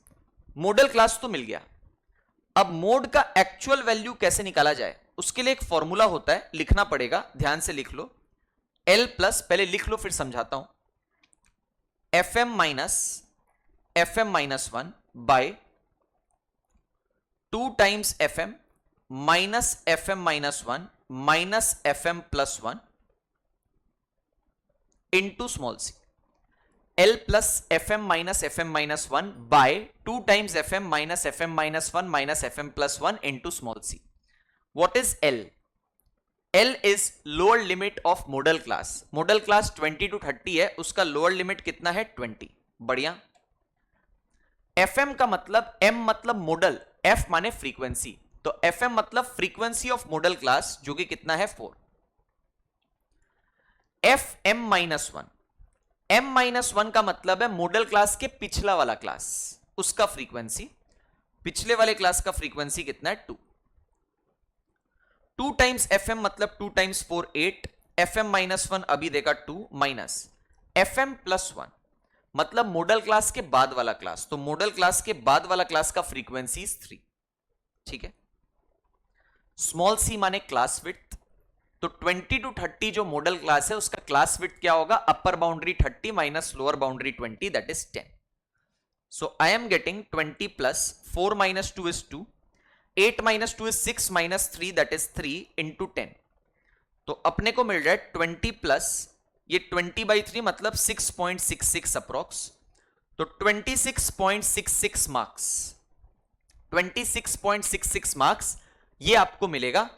मॉडल क्लास तो मिल गया, अब मोड का एक्चुअल वैल्यू कैसे निकाला जाए उसके लिए एक फॉर्मूला होता है, लिखना पड़ेगा, ध्यान से लिख लो। L प्लस, पहले लिख लो फिर समझाता हूं, FM minus 1 by 2 times FM minus FM minus 1 minus FM plus 1 into small c. L plus FM minus 1 by 2 times FM minus FM minus 1 minus FM plus 1 into small c. What is L? L is lower limit of model class. Model class 20 to 30 है, उसका lower limit कितना है? 20। बढ़िया। FM का मतलब, M मतलब model, F माने frequency, तो FM मतलब फ्रीक्वेंसी ऑफ मॉडल क्लास जो कि कितना है? 4। FM माइनस 1, M माइनस 1 का मतलब है मॉडल क्लास के पिछला वाला क्लास, उसका फ्रीक्वेंसी, पिछले वाले क्लास का फ्रीक्वेंसी कितना है? 2। 2 टाइम्स FM मतलब 2 टाइम्स 4 8, FM माइनस 1 अभी देगा 2 माइनस FM प्लस 1 मतलब मॉडल क्लास के बाद वाला क्लास, तो मॉडल क्लास के बाद वाला क्लास का फ्रीक्वेंसी 3। ठीक है, स्मॉल सी माने क्लास विड्थ, तो 20 to 30 जो मॉडल क्लास है उसका क्लास विड्थ क्या होगा? अपर boundary 30 minus lower boundary 20 that is 10। So I am getting 20 plus 4 minus 2 is 2, 8 minus 2 is 6 minus 3 that is 3 into 10। तो अपने को मिल रहा है 20 प्लस ये 20/3 मतलब 6.66 अप्रोक्स, तो 26.66 मार्क्स, 26.66 मार्क्स ये आपको मिलेगा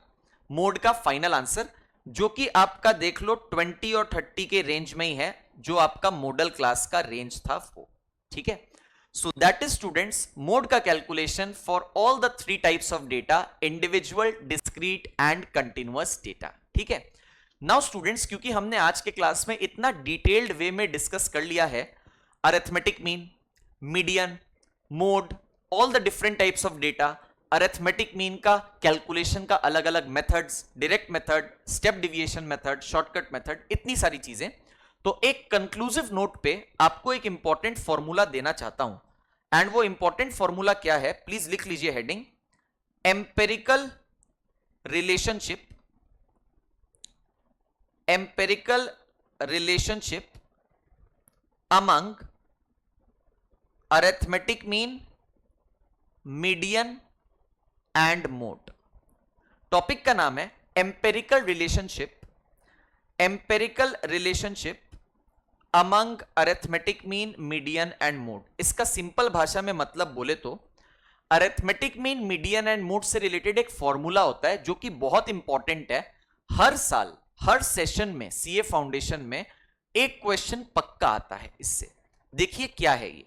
मोड का फाइनल आंसर, जो कि आपका देख लो 20 और 30 के रेंज में ही है, जो आपका मॉडल क्लास का रेंज था वो। ठीक है, so that is students mode का calculation for all the 3 types of data, individual, discrete and continuous data. ठीक है, नाउ स्टूडेंट्स क्योंकि हमने आज के क्लास में इतना डिटेल्ड वे में डिस्कस कर लिया है arithmetic mean, median, mode, all the different types of data, arithmetic mean का कैलकुलेशन का अलग अलग methods, direct method, step deviation method, shortcut method, इतनी सारी चीजें, तो एक कंक्लूसिव नोट पे आपको एक इंपॉर्टेंट फॉर्मूला देना चाहता हूं, एंड वो इंपॉर्टेंट फॉर्मूला क्या है प्लीज लिख लीजिए heading, empirical relationship, empirical relationship among arithmetic mean, median and mode. Topic का नाम है empirical relationship, empirical relationship among arithmetic mean, median and mode. इसका सिंपल भाषा में मतलब बोले तो arithmetic mean, median and mode से रिलेटेड एक फॉर्मूला होता है जो कि बहुत इंपॉर्टेंट है। हर साल हर सेशन में सीए फाउंडेशन में एक क्वेश्चन पक्का आता है इससे। देखिए क्या है ये,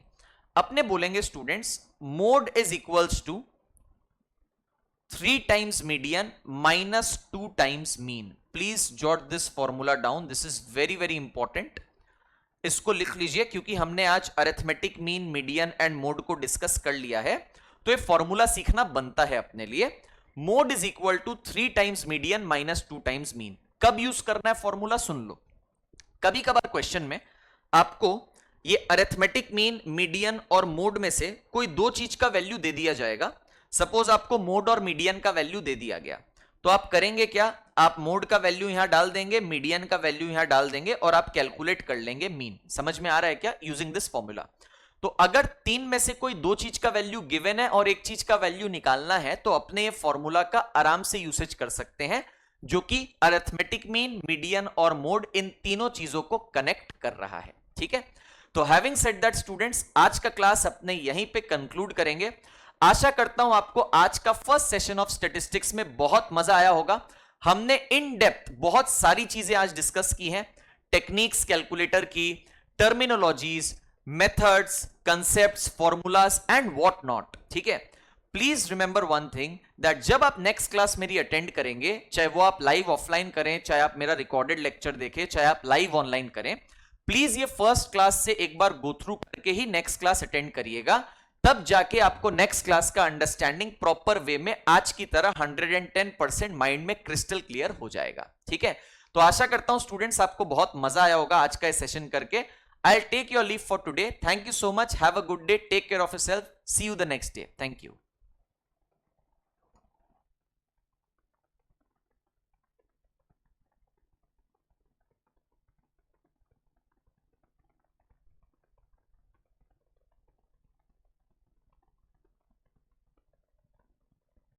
अपने बोलेंगे students mode is equals to 3 times median minus 2 times mean. Please jot this formula down, this is very very important, इसको लिख लीजिए क्योंकि हमने आज arithmetic mean, median and mode को डिस्कस कर लिया है, तो ये फॉर्मूला सीखना बनता है अपने लिए। Mode is equal to 3 times median minus 2 times mean. कब यूज करना है फॉर्मूला सुन लो, कभी कभार क्वेश्चन में आपको ये अरिथमेटिक मीन, मीडियन और मोड में से कोई दो चीज का वैल्यू दे दिया जाएगा। सपोज आपको मोड और मीडियन का वैल्यू दे दिया गया, तो आप करेंगे क्या, आप मोड का वैल्यू यहां डाल देंगे, मीडियन का वैल्यू यहां डाल देंगे और आप कैलकुलेट कर लेंगे मीन। समझ में आ रहा है क्या, यूजिंग दिस फॉर्मूला। तो अगर 3 में से कोई दो चीज का वैल्यू गिवन है और एक चीज का वैल्यू निकालना है, तो अपने ये फॉर्मूला का आराम से यूसेज कर सकते हैं, जो कि अरिथमेटिक मीन, मीडियन और मोड इन तीनों चीजों को कनेक्ट कर रहा है। ठीक है, तो हैविंग सेड दैट स्टूडेंट्स आज का क्लास अपने यहीं पे कंक्लूड करेंगे। आशा करता हूं आपको आज का फर्स्ट सेशन ऑफ स्टैटिस्टिक्स में बहुत मजा आया होगा। हमने इन डेप्थ बहुत सारी चीजें आज डिस्कस की हैं, टेक्निक्स कैलकुलेटर की, terminologies, methods, concepts, formulas and what not. ठीक है. Please remember one thing that जब आप नेक्स्ट क्लास मेरी अटेंड करेंगे, चाहे वो आप लाइव ऑफलाइन करें, चाहे आप मेरा रिकॉर्डेड लेक्चर देखें, चाहे आप लाइव ऑनलाइन करें, प्लीज ये फर्स्ट क्लास से एक बार गो थ्रू करके ही नेक्स्ट क्लास अटेंड करिएगा. तब जाके आपको नेक्स्ट क्लास का अंडरस्टैंडिंग प्रॉपर वे में आज की तरह 110% माइंड में क्रिस्टल क्लियर हो जाएगा. ठीक है. तो आशा करता हूं स्टूडेंट्स आपको बहुत मजा आया होगा आज का सेशन करके. I'll take your leave for today. Thank you so much. Have a good day. Take care of yourself. See you the next day. Thank you.